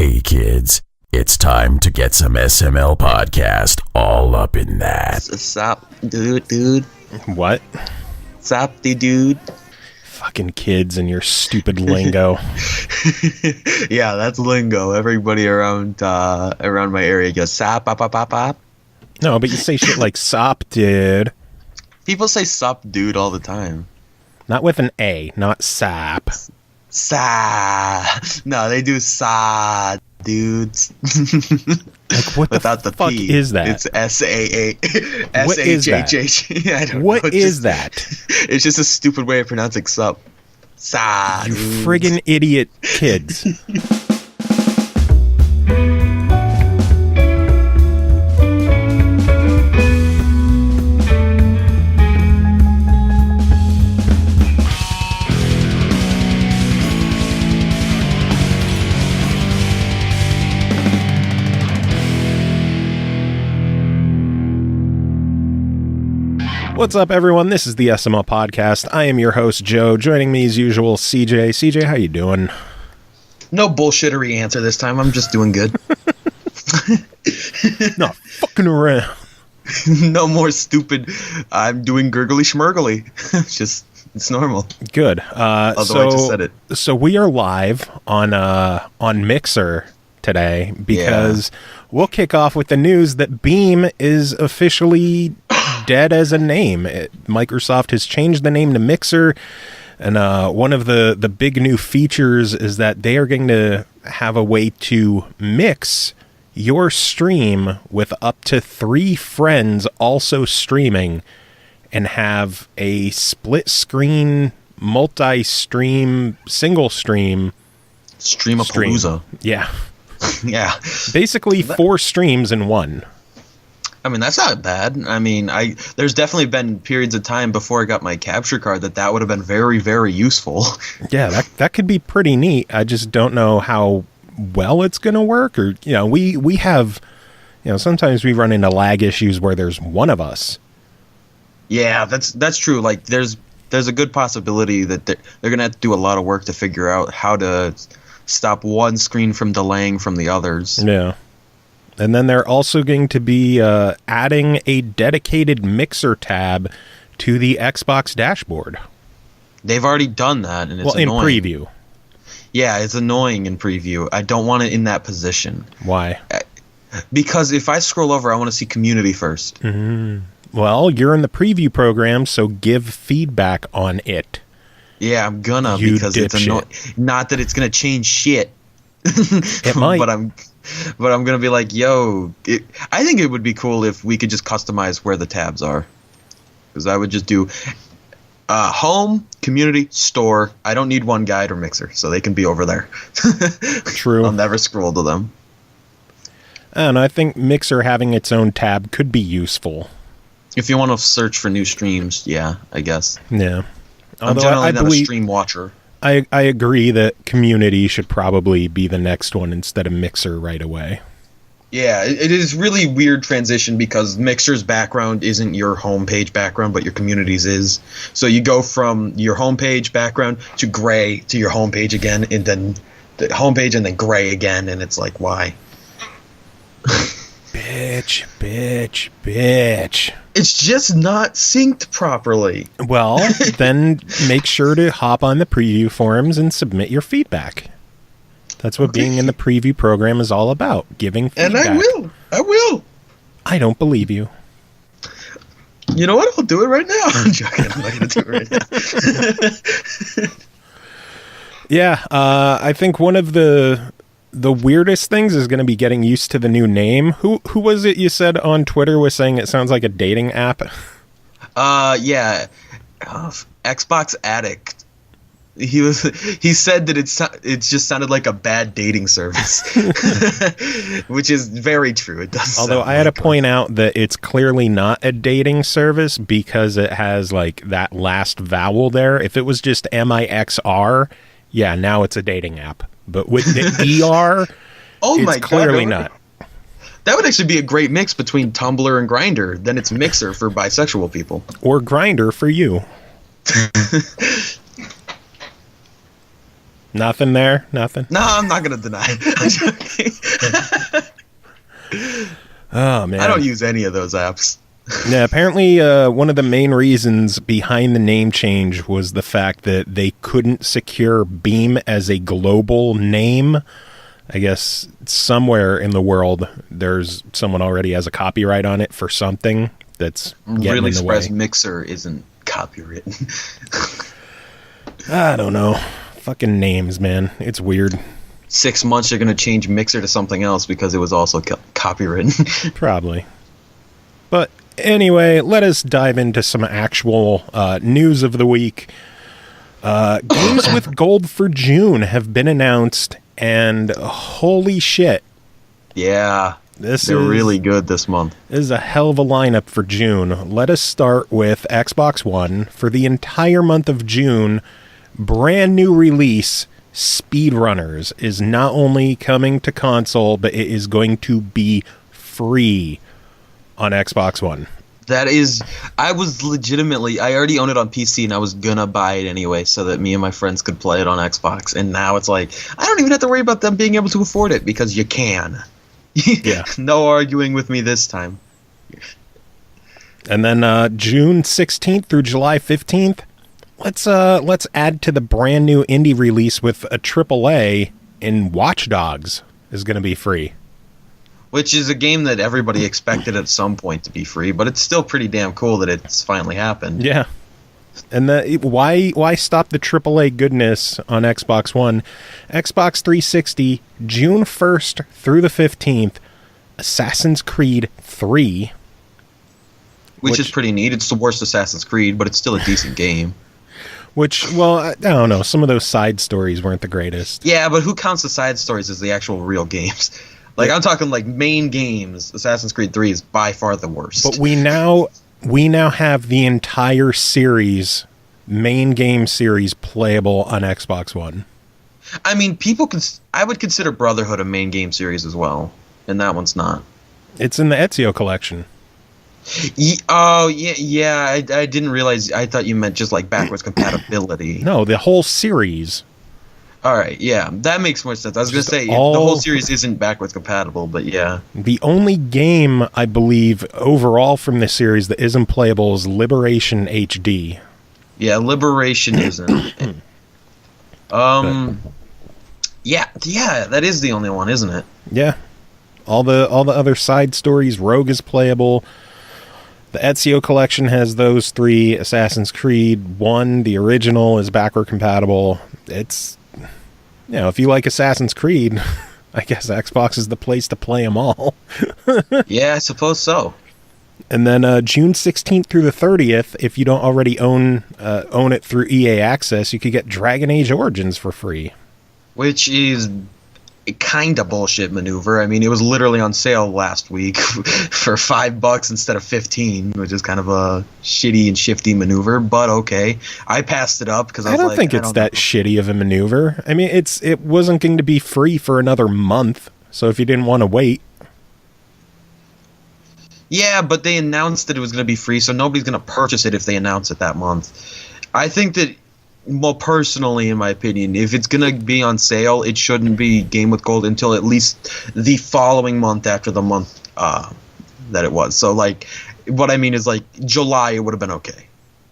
Hey kids, it's time to get some SML podcast all up in that. Sup, dude? What? Sup, dude? Fucking kids and your stupid lingo. Yeah, that's lingo. Everybody around my area goes sap, pop, pop, pop, pop. No, but you say shit like sop, dude. People say sup, dude, all the time. Not with an A, not sap. Sa. No, they do sa, dudes. Like, what the Without the fuck P. is that? It's S-A-A. What is that? S-H-H-H. I don't know. What It's is just- that? It's just a stupid way of pronouncing sup. Sa. You dudes. friggin' idiot kids. What's up, everyone? This is the SML podcast. I am your host, Joe. Joining me as usual, CJ. CJ, how you doing? No bullshittery answer this time. I'm just doing good. Not fucking around. No more stupid. I'm doing gurgly schmurgly. It's normal. Good. Although I just said it. So we are live on Mixer today because we'll kick off with the news that Beam is officially dead as a name. Microsoft has changed the name to Mixer, and one of the big new features is that they are going to have a way to mix your stream with up to 3 friends also streaming and have a split screen, multi-stream, single stream Streamapalooza. Yeah. Yeah. Basically 4 streams in one. I mean, that's not bad. I mean, there's definitely been periods of time before I got my capture card that would have been very, very useful. Yeah, that could be pretty neat. I just don't know how well it's going to work. Or, we have, sometimes we run into lag issues where there's one of us. Yeah, that's true. Like, there's a good possibility that they're going to have to do a lot of work to figure out how to stop one screen from delaying from the others. Yeah. And then they're also going to be adding a dedicated Mixer tab to the Xbox dashboard. They've already done that, and it's annoying. In preview. Yeah, it's annoying in preview. I don't want it in that position. Why? Because if I scroll over, I want to see community first. Mm-hmm. Well, you're in the preview program, so give feedback on it. Yeah, I'm gonna, you because it's annoying. Not that it's gonna change shit. It might. But I'm gonna be like, yo, I think it would be cool if we could just customize where the tabs are. Because I would just do home, community, store. I don't need one guide or Mixer, so they can be over there. True. I'll never scroll to them. And I think Mixer having its own tab could be useful. If you want to search for new streams, yeah, I guess. Yeah. I'm generally not a stream watcher. I agree that community should probably be the next one instead of Mixer right away. Yeah, it is really weird transition because Mixer's background isn't your homepage background, but your community's is. So you go from your homepage background to gray to your homepage again, and then the homepage and then gray again, and it's like, why? Bitch. It's just not synced properly. Well, then make sure to hop on the preview forums and submit your feedback. That's what being in the preview program is all about, giving feedback. And I will. I don't believe you. You know what? I'll do it right now. I'm joking. I'm not going to do it right now. Yeah, I think one of the weirdest things is going to be getting used to the new name. Who was it you said on Twitter was saying it sounds like a dating app? Yeah. Xbox Addict. He said that it just sounded like a bad dating service. Which is very true. It does. Although I had to point out that it's clearly not a dating service because it has like that last vowel there. If it was just MIXR, yeah, now it's a dating app. But with the ER, it's clearly not. That would actually be a great mix between Tumblr and Grindr. Then it's Mixer for bisexual people. Or Grindr for you. Nothing there? Nothing? No, I'm not going to deny it. Oh, man. I don't use any of those apps. Yeah, apparently one of the main reasons behind the name change was the fact that they couldn't secure Beam as a global name. I guess somewhere in the world there's someone already has a copyright on it for something that's getting in the way. Mixer isn't copywritten. I don't know. Fucking names, man. It's weird. 6 months you're going to change Mixer to something else because it was also copywritten. Probably. But anyway, let us dive into some actual news of the week. Games with gold for June have been announced, and holy shit. Yeah, they're really good this month. This is a hell of a lineup for June. Let us start with Xbox One. For the entire month of June, brand new release, Speedrunners, is not only coming to console, but it is going to be free on Xbox One. That is, I already own it on PC and I was gonna buy it anyway so that me and my friends could play it on Xbox. And now it's like, I don't even have to worry about them being able to afford it because you can. Yeah. No arguing with me this time. And then June 16th through July 15th, let's add to the brand new indie release with a AAA in Watch Dogs is going to be free. Which is a game that everybody expected at some point to be free, but it's still pretty damn cool that it's finally happened. Yeah. And why stop the AAA goodness on Xbox One? Xbox 360, June 1st through the 15th, Assassin's Creed 3. Which is pretty neat. It's the worst Assassin's Creed, but it's still a decent game. Which, well, I don't know. Some of those side stories weren't the greatest. Yeah, but who counts the side stories as the actual real games? Like, I'm talking like main games. Assassin's Creed 3 is by far the worst. But we now have the entire series, main game series, playable on Xbox One. I mean, I would consider Brotherhood a main game series as well, and that one's not. It's in the Ezio collection. I didn't realize. I thought you meant just like backwards compatibility. No, the whole series. All right, yeah, that makes more sense. I was going to say the whole series isn't backwards compatible, but yeah. The only game, I believe, overall from this series that isn't playable is Liberation HD. Yeah, Liberation isn't. Yeah, that is the only one, isn't it? Yeah. All the other side stories, Rogue is playable. The Ezio collection has those 3. Assassin's Creed 1, the original, is backward compatible. It's, if you like Assassin's Creed, I guess Xbox is the place to play them all. Yeah, I suppose so. And then June 16th through the 30th, if you don't already own it through EA Access, you could get Dragon Age Origins for free. Which is a kind of bullshit maneuver. I mean, it was literally on sale last week for $5 instead of $15, which is kind of a shitty and shifty maneuver, but okay. I passed it up because I don't think it's that shitty of a maneuver. I mean, it wasn't going to be free for another month, so if you didn't want to wait. Yeah, but they announced that it was going to be free, so nobody's going to purchase it if they announce it that month. I think that, well, personally, in my opinion, if it's going to be on sale, it shouldn't be Game with Gold until at least the following month after the month that it was. So, like, what I mean is, like, July, it would have been okay.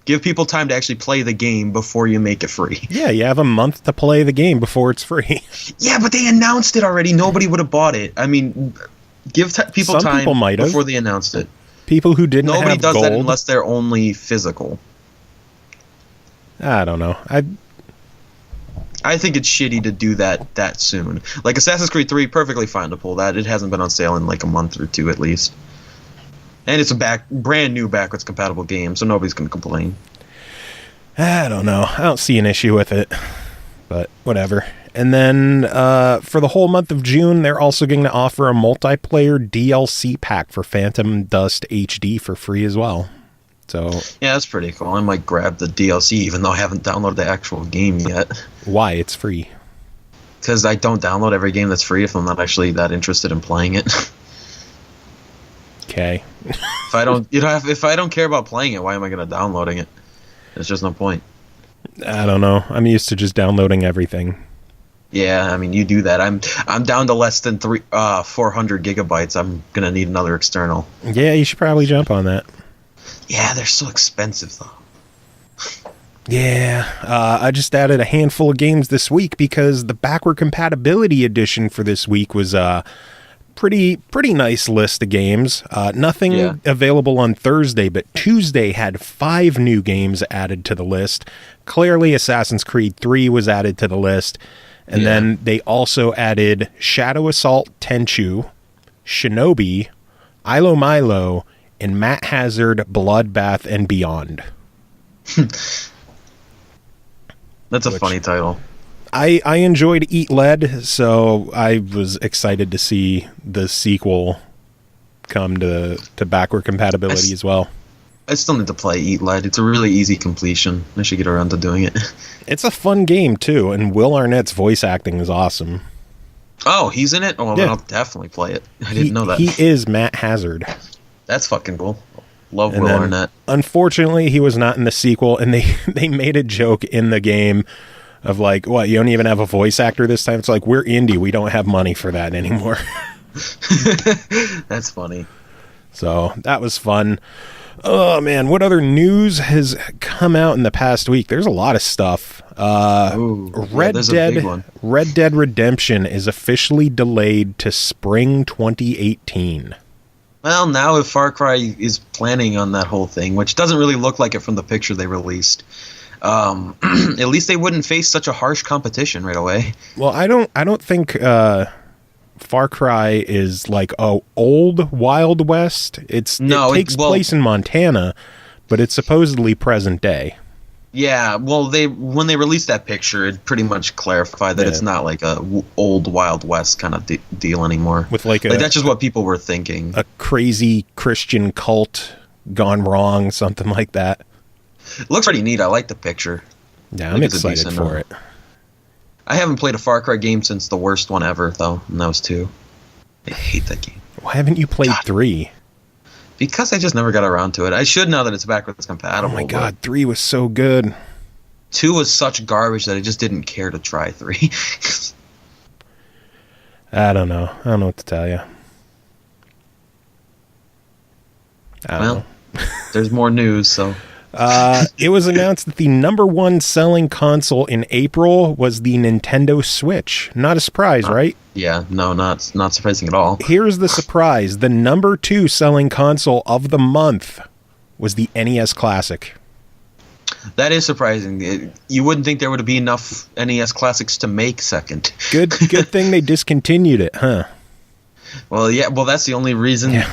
Give people time to actually play the game before you make it free. Yeah, you have a month to play the game before it's free. Yeah, but they announced it already. Nobody would have bought it. I mean, give people time before they announced it. People who didn't Nobody have does gold. That unless they're only physical. I don't know. I think it's shitty to do that soon. Like Assassin's Creed 3, perfectly fine to pull that. It hasn't been on sale in like a month or two at least. And it's a brand new backwards compatible game, so nobody's going to complain. I don't know. I don't see an issue with it, but whatever. And then for the whole month of June, they're also going to offer a multiplayer DLC pack for Phantom Dust HD for free as well. So yeah, that's pretty cool. I might grab the DLC even though I haven't downloaded the actual game yet. Why? It's free. Because I don't download every game that's free if I'm not actually that interested in playing it. Okay. If I don't care about playing it, why am I going to downloading it? There's just no point. I don't know. I'm used to just downloading everything. Yeah, I mean, you do that. I'm down to less than 400 gigabytes. I'm gonna need another external. Yeah, you should probably jump on that. Yeah, they're so expensive though. Yeah, I just added a handful of games this week because the Backward Compatibility edition for this week was pretty nice list of games. Nothing available on Thursday, but Tuesday had 5 new games added to the list. Clearly, Assassin's Creed 3 was added to the list. And then they also added Shadow Assault Tenchu, Shinobi, Ilo Milo, and Matt Hazard Bloodbath and Beyond. That's a funny title. I enjoyed Eat Lead, so I was excited to see the sequel come to Backward Compatibility as well. I still need to play Eat Lead. It's a really easy completion. I should get around to doing it. It's a fun game, too, and Will Arnett's voice acting is awesome. Oh, he's in it? Oh, well, then I'll definitely play it. I didn't know that. He is Matt Hazard. That's fucking cool. Love Will Arnett. Unfortunately, he was not in the sequel, and they made a joke in the game of like, what, you don't even have a voice actor this time? It's like, we're indie. We don't have money for that anymore. That's funny. So that was fun. Oh, man, what other news has come out in the past week? There's a lot of stuff. Red Dead Redemption is officially delayed to spring 2018. Well, now if Far Cry is planning on that whole thing, which doesn't really look like it from the picture they released, at least they wouldn't face such a harsh competition right away. Well, I don't think Far Cry is like old Wild West. It takes place in Montana, but it's supposedly present day. Yeah, well, when they released that picture, it pretty much clarified that it's not like a old Wild West kind of deal anymore. With like that's just what people were thinking. A crazy Christian cult gone wrong, something like that. It looks pretty neat. I like the picture. Yeah, I'm excited for it. I haven't played a Far Cry game since the worst one ever, though, and that was 2. I hate that game. Why haven't you played 3? Because I just never got around to it. I should now that it's backwards compatible. Oh my god, 3 was so good. 2 was such garbage that I just didn't care to try 3. I don't know. I don't know what to tell you. I don't know. There's more news, so... It was announced that the #1 selling console in April was the Nintendo Switch. Not a surprise, right? Yeah, no, not surprising at all. Here's the surprise. The #2 selling console of the month was the NES Classic. That is surprising. You wouldn't think there would be enough NES Classics to make second. Good thing they discontinued it, huh? Well, yeah, that's the only reason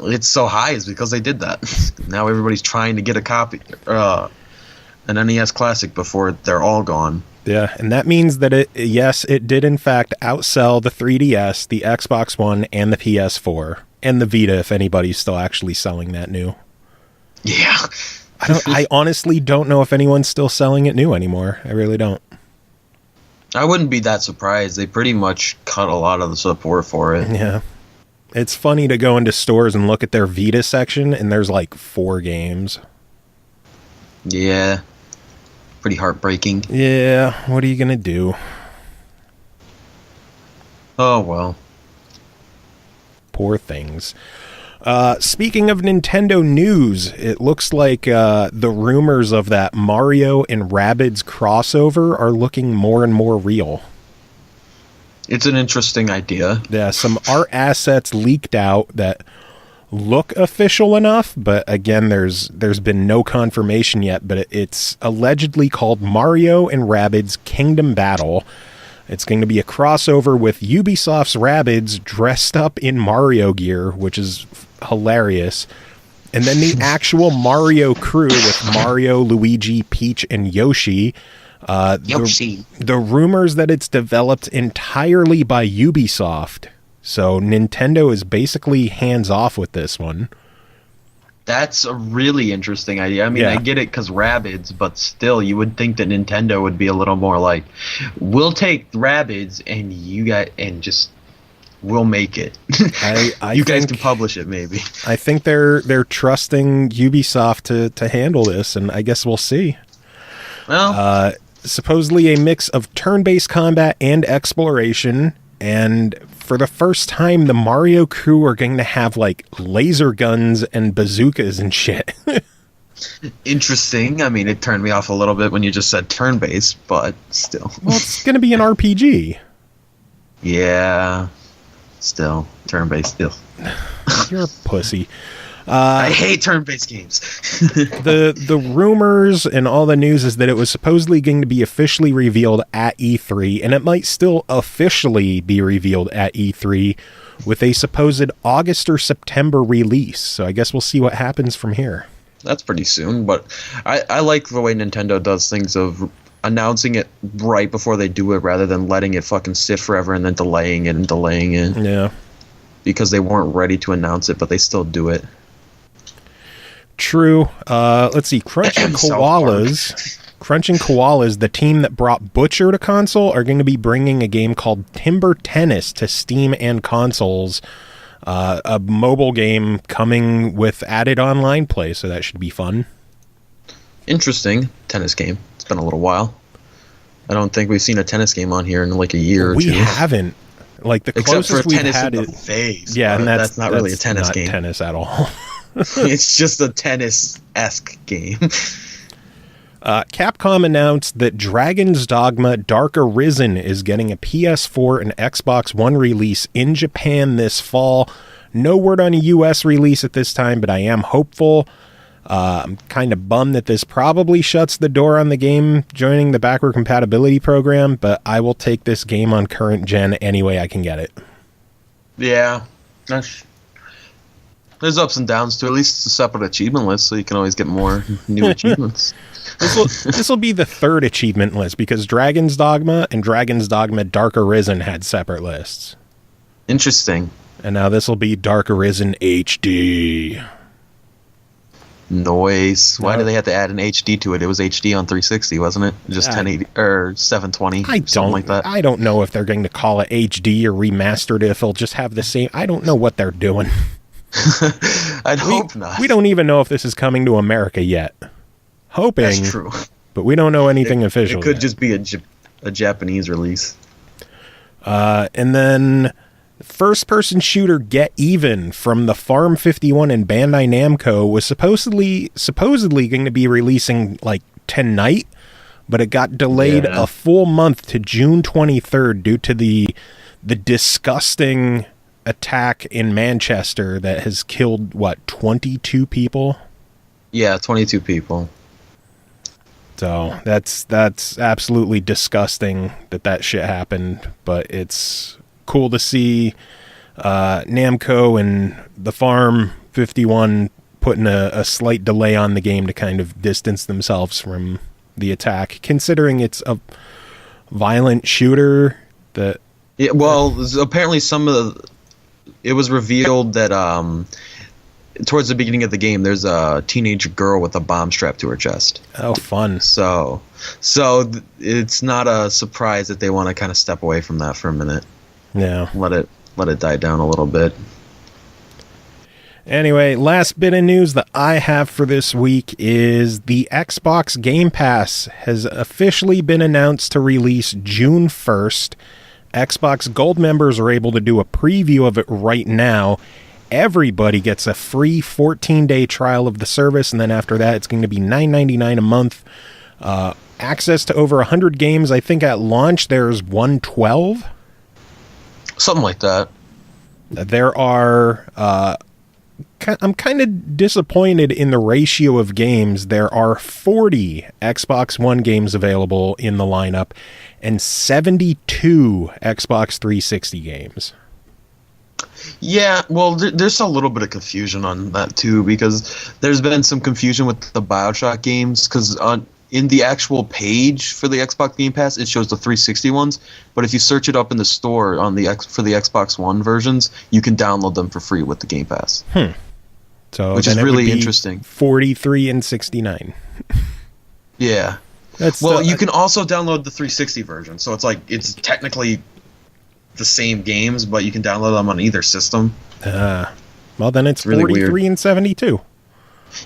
it's so high is because they did that. Now everybody's trying to get a copy, an NES Classic before they're all gone. Yeah, and that means that it did in fact outsell the 3DS, the Xbox One, and the PS4, and the Vita, if anybody's still actually selling that new. Yeah. I honestly don't know if anyone's still selling it new anymore. I really don't. I wouldn't be that surprised. They pretty much cut a lot of the support for it. Yeah. It's funny to go into stores and look at their Vita section, and there's like 4 games. Yeah. Pretty heartbreaking. Yeah, what are you going to do? Oh, well. Poor things. Speaking of Nintendo news, it looks like the rumors of that Mario and Rabbids crossover are looking more and more real. It's an interesting idea. Yeah, some art assets leaked out that look official enough, but again, there's been no confirmation yet, but it's allegedly called Mario and Rabbids Kingdom Battle. It's going to be a crossover with Ubisoft's Rabbids dressed up in Mario gear, which is hilarious. And then the actual Mario crew with Mario, Luigi, Peach, and Yoshi. The rumors that it's developed entirely by Ubisoft. So Nintendo is basically hands off with this one. That's a really interesting idea. I mean, I get it because Rabbids, but still, you would think that Nintendo would be a little more like, we'll take Rabbids and we'll make it. You guys can publish it, maybe. I think they're trusting Ubisoft to handle this, and I guess we'll see. Well, supposedly a mix of turn-based combat and exploration. And for the first time, the Mario crew are going to have like laser guns and bazookas and shit. Interesting. I mean, it turned me off a little bit when you just said turn-based, but still. Well, it's going to be an RPG. Yeah. Still. Turn-based still. You're a pussy. I hate turn-based games. The rumors and all the news is that it was supposedly going to be officially revealed at E3, and it might still officially be revealed at E3 with a supposed August or September release. So I guess we'll see what happens from here. That's pretty soon, but I like the way Nintendo does things of announcing it right before they do it rather than letting it fucking sit forever and then delaying it and delaying it. Yeah. Because they weren't ready to announce it, but they still do it. True. Let's see. Crunching Koalas, the team that brought Butcher to console, are going to be bringing a game called Timber Tennis to Steam and consoles. A mobile game coming with added online play, so that should be fun. Interesting. Tennis game. It's been a little while. I don't think we've seen a tennis game on here in like a year or two. We haven't. Like the closest we've had is phase. Yeah, and that's not really a tennis game. Tennis at all. It's just a tennis-esque game. Capcom announced that Dragon's Dogma Dark Arisen is getting a PS4 and Xbox One release in Japan this fall. No word on a US release at this time, but I am hopeful. I'm kind of bummed that this probably shuts the door on the game joining the backward compatibility program, but I will take this game on current gen any way I can get it. Yeah. There's ups and downs to it. At least it's a separate achievement list, so you can always get more new achievements. This will be the third achievement list because Dragon's Dogma and Dragon's Dogma Dark Arisen had separate lists. Interesting. And now this will be Dark Arisen HD. Noise. Why do they have to add an HD to it? It was HD on 360, wasn't it? Just 1080 or 720, something like that. I don't know if they're going to call it HD or remastered. If it'll just have the same. I don't know what they're doing. I'd hope not. We don't even know if this is coming to America yet. Hoping. That's true. But we don't know anything official. It could yet. Just be a Japanese release. And then first-person shooter Get Even from the Farm 51 and Bandai Namco was supposedly going to be releasing like tonight, but it got delayed a full month to June 23rd due to the disgusting attack in Manchester that has killed 22 people. Yeah, 22 people. So that's absolutely disgusting that shit happened, but it's cool to see Namco and the Farm 51 putting a slight delay on the game to kind of distance themselves from the attack, considering it's a violent shooter that... Yeah, well, apparently it was revealed that towards the beginning of the game, there's a teenage girl with a bomb strapped to her chest. Oh, fun. So it's not a surprise that they want to kind of step away from that for a minute. Yeah. Let it die down a little bit. Anyway, last bit of news that I have for this week is the Xbox Game Pass has officially been announced to release June 1st. Xbox Gold members are able to do a preview of it right now. Everybody gets a free 14-day trial of the service, and then after that, it's going to be $9.99 a month. Access to over 100 games. I think at launch there's 112. Something like that. There are... I'm kind of disappointed in the ratio of games. There are 40 Xbox One games available in the lineup and 72 Xbox 360 games. Yeah, well, there's a little bit of confusion on that too, because there's been some confusion with the BioShock games, because in the actual page for the Xbox Game Pass, it shows the 360 ones, but if you search it up in the store for the Xbox One versions, you can download them for free with the Game Pass. So which is really interesting. 43 and 69. Yeah. You can also download the 360 version, so it's technically the same games, but you can download them on either system. Well, then it's really 43 weird. And 72.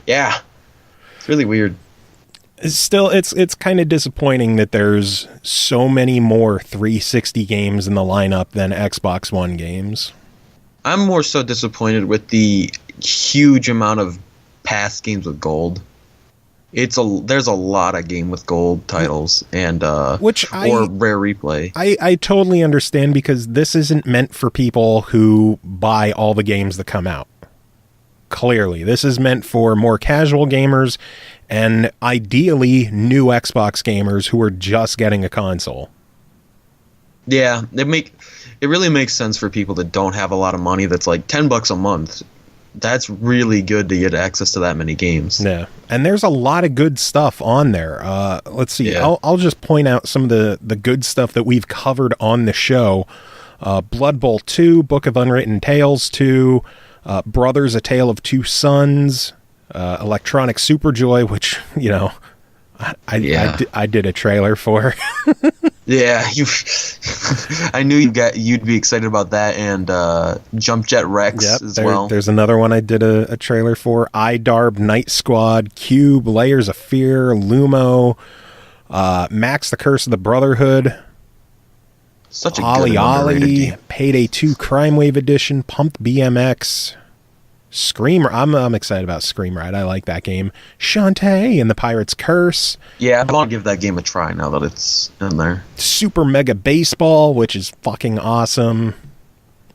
Yeah. It's really weird. Still, it's kind of disappointing that there's so many more 360 games in the lineup than Xbox One games. I'm more so disappointed with the huge amount of past games with gold. There's a lot of game with gold titles or rare replay. I totally understand, because this isn't meant for people who buy all the games that come out. Clearly, this is meant for more casual gamers and ideally new Xbox gamers who are just getting a console. Yeah, it really makes sense for people that don't have a lot of money. That's like $10 a month. That's really good to get access to that many games. Yeah, and there's a lot of good stuff on there. Let's see. Yeah. I'll just point out some of the good stuff that we've covered on the show. Blood Bowl 2, Book of Unwritten Tales 2, Brothers: A Tale of Two Sons, Electronic Superjoy, which, you know, I did a trailer for. Yeah, I knew you'd be excited about that, and Jump Jet Rex as well. There's another one I did a trailer for. iDarb, Night Squad, Cube, Layers of Fear, Lumo, Max the Curse of the Brotherhood, such a Ollie good Ollie, game. Payday 2 Crime Wave Edition, Pumped BMX, Scream. I'm excited about Scream Ride. I like that game. Shantae and the Pirate's Curse. Yeah, I want to give that game a try now that it's in there. Super Mega Baseball, which is fucking awesome.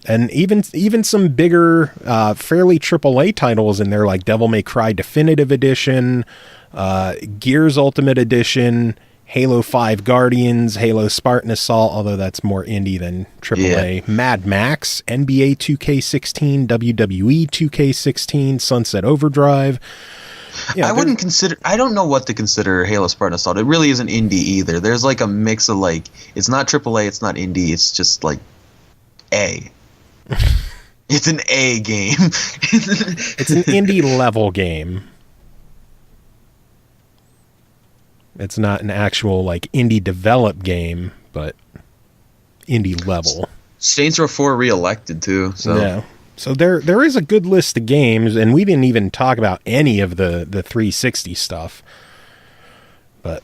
And even some bigger, fairly AAA titles in there, like Devil May Cry Definitive Edition, Gears Ultimate Edition, Halo 5 Guardians, Halo Spartan Assault, although that's more indie than AAA. Yeah. Mad Max, NBA 2K16, WWE 2K16, Sunset Overdrive. Yeah, I don't know what to consider Halo Spartan Assault. It really isn't indie either. There's like a mix of like, it's not AAA, it's not indie, it's just like A. It's an A game. It's an indie level game. It's not an actual like indie developed game, but indie level. Saints Row 4 re-elected too. So yeah. So there is a good list of games, and we didn't even talk about any of the 360 stuff. But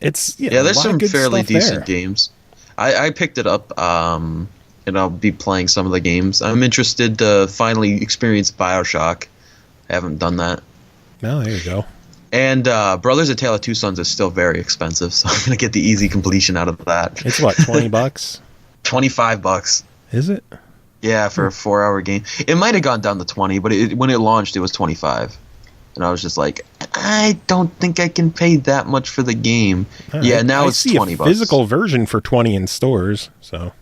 it's there's some fairly decent games. I picked it up, and I'll be playing some of the games. I'm interested to finally experience BioShock. I haven't done that. Oh, there you go. And Brothers: A Tale of Two Sons is still very expensive, so I'm gonna get the easy completion out of that. It's what, $20? $25. Is it? Yeah, for a 4-hour game. It might have gone down to 20, but when it launched, it was 25. And I was just like, I don't think I can pay that much for the game. Yeah, now it's $20. I see a physical version for 20 in stores. So.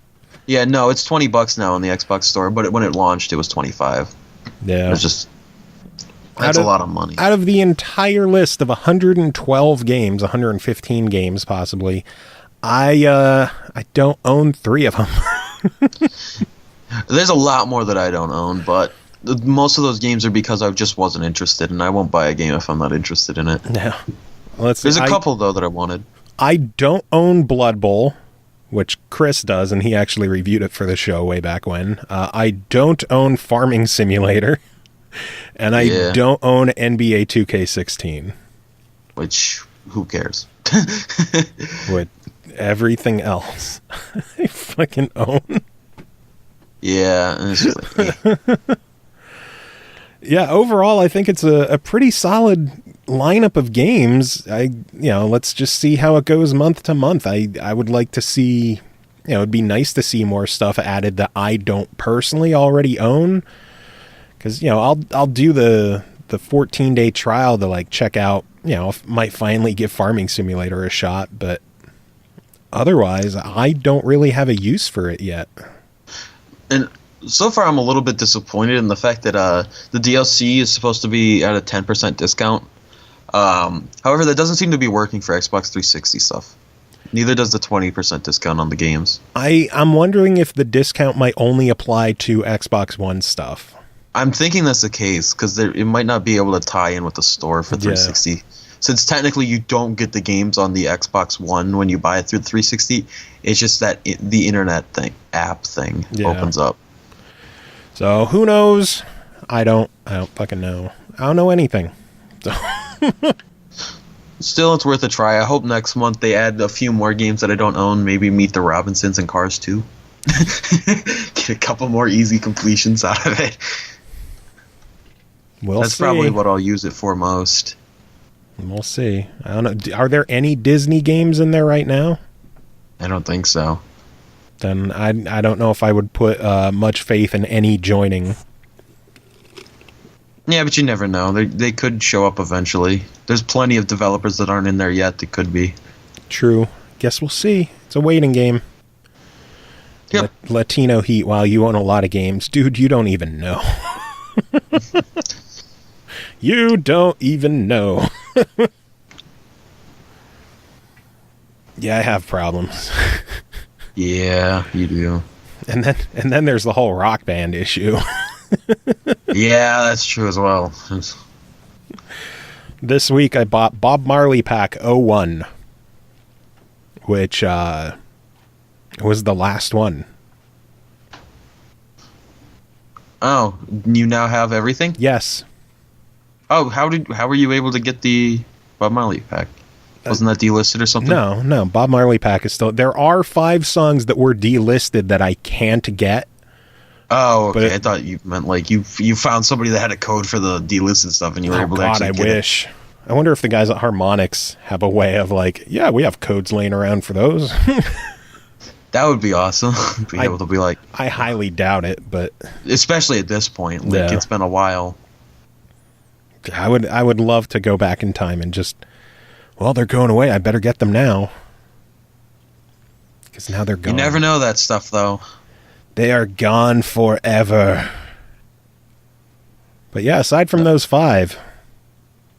Yeah, no, it's $20 now in the Xbox store. But when it launched, it was 25. Yeah, it's just. That's a lot of money. Out of the entire list of 112 games, 115 games possibly, I don't own 3 of them. There's a lot more that I don't own, but most of those games are because I just wasn't interested, and I won't buy a game if I'm not interested in it. Yeah. There's a couple, though, that I wanted. I don't own Blood Bowl, which Chris does, and he actually reviewed it for the show way back when. I don't own Farming Simulator. And I don't own NBA 2K16. Which, who cares? With everything else I fucking own. Yeah. Yeah, overall, I think it's a pretty solid lineup of games. Let's just see how it goes month to month. I would like to see, it'd be nice to see more stuff added that I don't personally already own. Because, I'll do the 14-day trial to, like, check out, might finally give Farming Simulator a shot, but otherwise, I don't really have a use for it yet. And so far, I'm a little bit disappointed in the fact that the DLC is supposed to be at a 10% discount. However, that doesn't seem to be working for Xbox 360 stuff. Neither does the 20% discount on the games. I'm wondering if the discount might only apply to Xbox One stuff. I'm thinking that's the case, because it might not be able to tie in with the store for 360. Yeah. Since technically you don't get the games on the Xbox One when you buy it through the 360, it's just that the internet app thing opens up. So who knows? I don't fucking know. I don't know anything. So Still, it's worth a try. I hope next month they add a few more games that I don't own. Maybe Meet the Robinsons and Cars 2. Get a couple more easy completions out of it. That's probably what I'll use it for most. We'll see. I don't know. Are there any Disney games in there right now? I don't think so. Then I don't know if I would put much faith in any joining. Yeah, but you never know. They could show up eventually. There's plenty of developers that aren't in there yet that could be. True. Guess we'll see. It's a waiting game. Yep. Latino Heat, while you own a lot of games. Dude, you don't even know. You don't even know. Yeah, I have problems. Yeah, you do. And then there's the whole Rock Band issue. Yeah, that's true as well. This week I bought Bob Marley Pack 01, which was the last one. Oh, you now have everything? Yes. Oh, how were you able to get the Bob Marley pack? Wasn't that delisted or something? No. Bob Marley pack is still. There are 5 songs that were delisted that I can't get. Oh, okay. I thought you meant like you found somebody that had a code for the delisted stuff and you were able to actually get wish. I wonder if the guys at Harmonix have a way of like, yeah, we have codes laying around for those. That would be awesome. Able to be like, I highly doubt it, but especially at this point, like it's been a while. I would love to go back in time and just, well, they're going away. I better get them now. Because now they're gone. You never know that stuff, though. They are gone forever. But yeah, aside from those 5.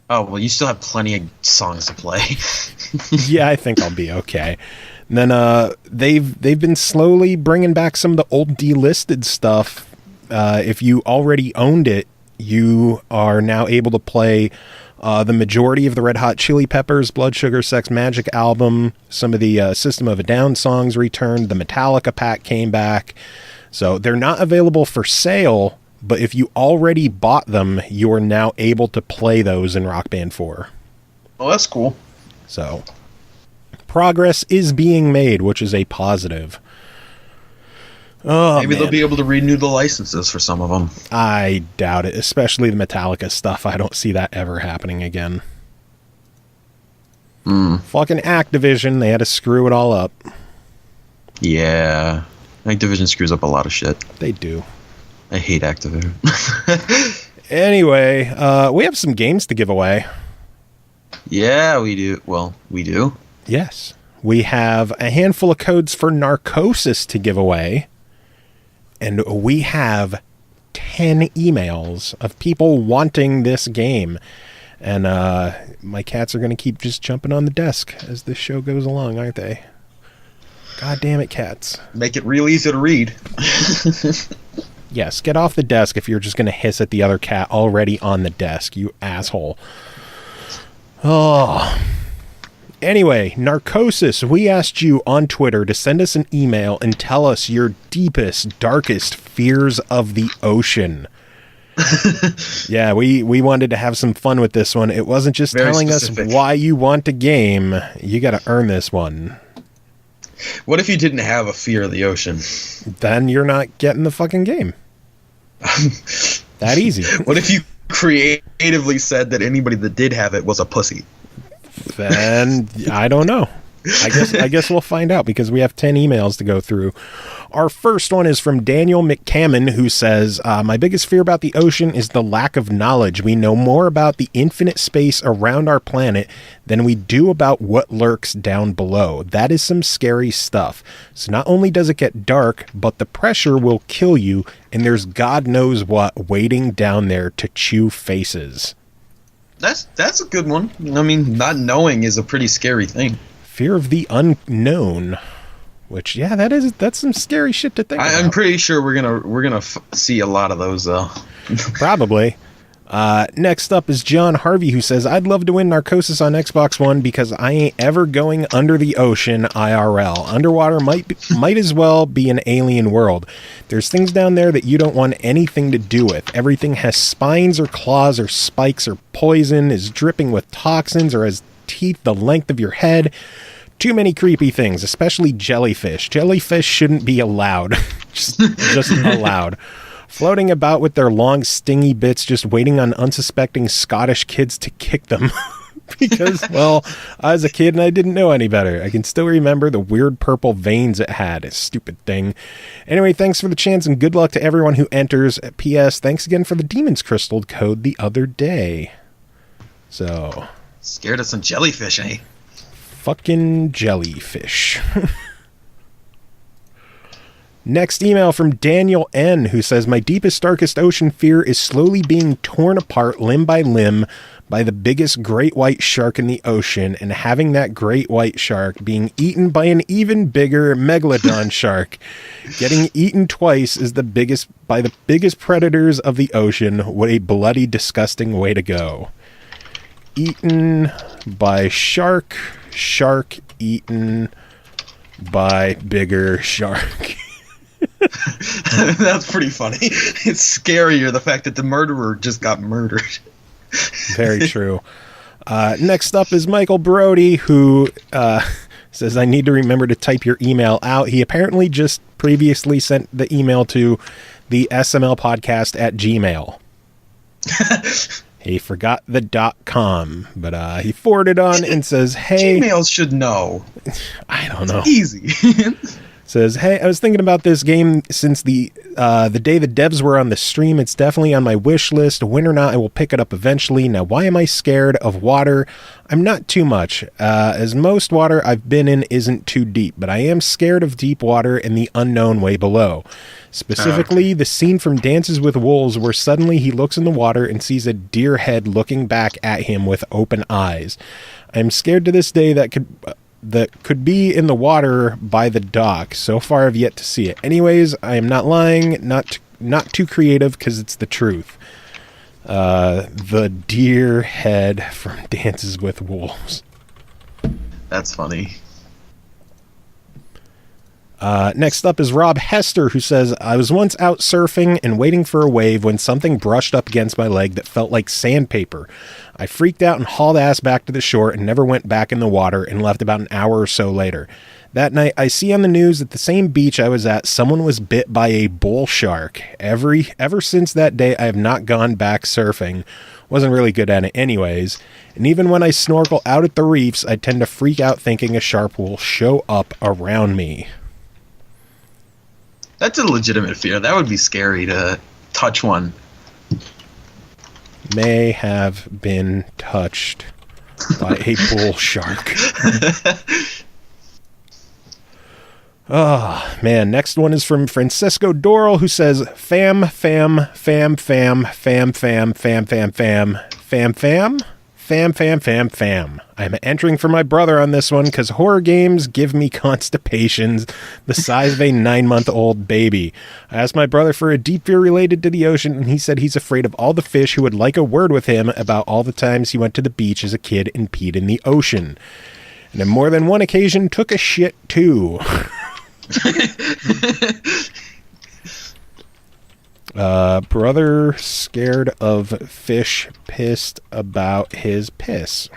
Oh, well, you still have plenty of songs to play. Yeah, I think I'll be okay. And then they've been slowly bringing back some of the old delisted stuff. If you already owned it, you are now able to play the majority of the Red Hot Chili Peppers Blood Sugar Sex Magic album. Some of the System of a Down songs returned. The Metallica pack came back. So they're not available for sale, but if you already bought them, you are now able to play those in Rock Band 4. Oh, that's cool. So progress is being made, which is a positive. Oh, maybe they'll be able to renew the licenses for some of them. I doubt it, especially the Metallica stuff. I don't see that ever happening again. Fucking Activision, they had to screw it all up. Yeah. Activision screws up a lot of shit. They do. I hate Activision. Anyway, we have some games to give away. Yeah, we do. Well, we do. Yes. We have a handful of codes for Narcosis to give away. And we have 10 emails of people wanting this game. And my cats are going to keep just jumping on the desk as this show goes along, aren't they? God damn it, cats. Make it real easy to read. Yes, get off the desk if you're just going to hiss at the other cat already on the desk, you asshole. Oh. Anyway, Narcosis, we asked you on Twitter to send us an email and tell us your deepest, darkest fears of the ocean. Yeah, we wanted to have some fun with this one. It wasn't just Very telling specific. us why you want a game. You got to earn this one. What if you didn't have a fear of the ocean? Then you're not getting the fucking game. That easy. What if you creatively said that anybody that did have it was a pussy? Then I don't know. I guess we'll find out because we have 10 emails to go through. Our first one is from Daniel McCammon, who says, my biggest fear about the ocean is the lack of knowledge. We know more about the infinite space around our planet than we do about what lurks down below. That is some scary stuff. So not only does it get dark, but the pressure will kill you, and there's God knows what waiting down there to chew faces. That's a good one. I mean, not knowing is a pretty scary thing. Fear of the unknown, which that's some scary shit to think about. I'm pretty sure we're gonna see a lot of those though. Probably. Next up is John Harvey, who says, I'd love to win Narcosis on Xbox One because I ain't ever going under the ocean IRL. Underwater might as well be an alien world. There's things down there that you don't want anything to do with. Everything has spines or claws or spikes or poison, is dripping with toxins, or has teeth the length of your head. Too many creepy things, especially jellyfish. Jellyfish shouldn't be allowed. just allowed. Floating about with their long, stingy bits, just waiting on unsuspecting Scottish kids to kick them. Because, well, I was a kid and I didn't know any better. I can still remember the weird purple veins it had. A stupid thing. Anyway, thanks for the chance and good luck to everyone who enters. P.S. Thanks again for the Demon's Crystal code the other day. So. Scared of some jellyfish, eh? Fucking jellyfish. Next email from Daniel N., who says, my deepest, darkest ocean fear is slowly being torn apart limb by limb by the biggest great white shark in the ocean, and having that great white shark being eaten by an even bigger megalodon shark. Getting eaten twice is by the biggest predators of the ocean. What a bloody, disgusting way to go. Eaten by shark eaten by bigger shark. That's pretty funny. It's scarier, the fact that the murderer just got murdered. Very true. Next up is Michael Brody, who says, I need to remember to type your email out. He apparently just previously sent the email to the SML podcast at Gmail. He forgot the .com, but he forwarded on and says, hey... Gmails should know. I don't know. It's easy. Says, hey, I was thinking about this game since the day the devs were on the stream. It's definitely on my wish list. Win or not, I will pick it up eventually. Now, why am I scared of water? I'm not too much, as most water I've been in isn't too deep, but I am scared of deep water and the unknown way below. Specifically, the scene from Dances with Wolves where suddenly he looks in the water and sees a deer head looking back at him with open eyes. I'm scared to this day that could be in the water by the dock. So far, I've yet to see it. Anyways, I am not lying, not too creative, because it's the truth. The deer head from Dances with Wolves. That's funny. Next up is Rob Hester, who says, I was once out surfing and waiting for a wave when something brushed up against my leg that felt like sandpaper. I freaked out and hauled ass back to the shore and never went back in the water and left about an hour or so later. That night, I see on the news at the same beach I was at, someone was bit by a bull shark. Ever since that day, I have not gone back surfing. Wasn't really good at it anyways. And even when I snorkel out at the reefs, I tend to freak out thinking a shark will show up around me. That's a legitimate fear. That would be scary to touch one. May have been touched by a bull shark. Oh, man. Next one is from Francisco Doral, who says, fam. I'm entering for my brother on this one because horror games give me constipations the size of a 9-month-old baby. I asked my brother for a deep fear related to the ocean, and he said he's afraid of all the fish who would like a word with him about all the times he went to the beach as a kid and peed in the ocean. And on more than one occasion, took a shit, too. Brother scared of fish, pissed about his piss.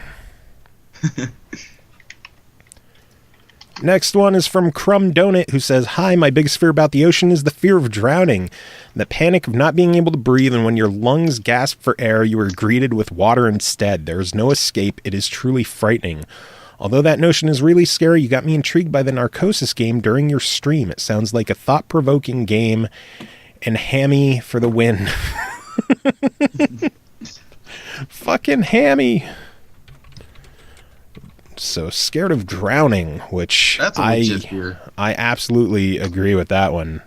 Next one is from Crumb Donut, who says, hi, my biggest fear about the ocean is the fear of drowning. The panic of not being able to breathe, and when your lungs gasp for air, you are greeted with water instead. There is no escape. It is truly frightening. Although that notion is really scary, you got me intrigued by the Narcosis game during your stream. It sounds like a thought-provoking game, and hammy for the win. Fucking hammy. So scared of drowning, which that's a legit fear. I absolutely agree with that one.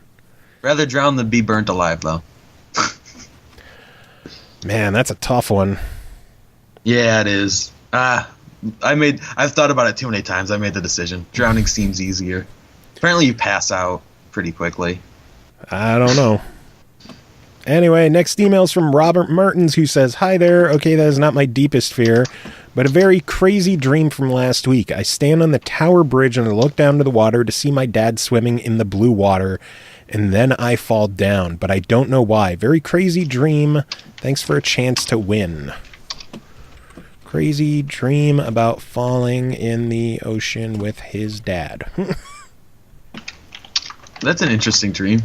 Rather drown than be burnt alive, though. Man, that's a tough one. Yeah, it is. I've thought about it too many times. I made the decision. Drowning seems easier. Apparently you pass out pretty quickly. I don't know. Anyway, next email's from Robert Mertens, who says, hi there. Okay, that is not my deepest fear, but a very crazy dream from last week. I stand on the Tower Bridge and I look down to the water to see my dad swimming in the blue water, and then I fall down, but I don't know why. Very crazy dream. Thanks for a chance to win. Crazy dream about falling in the ocean with his dad. That's an interesting dream.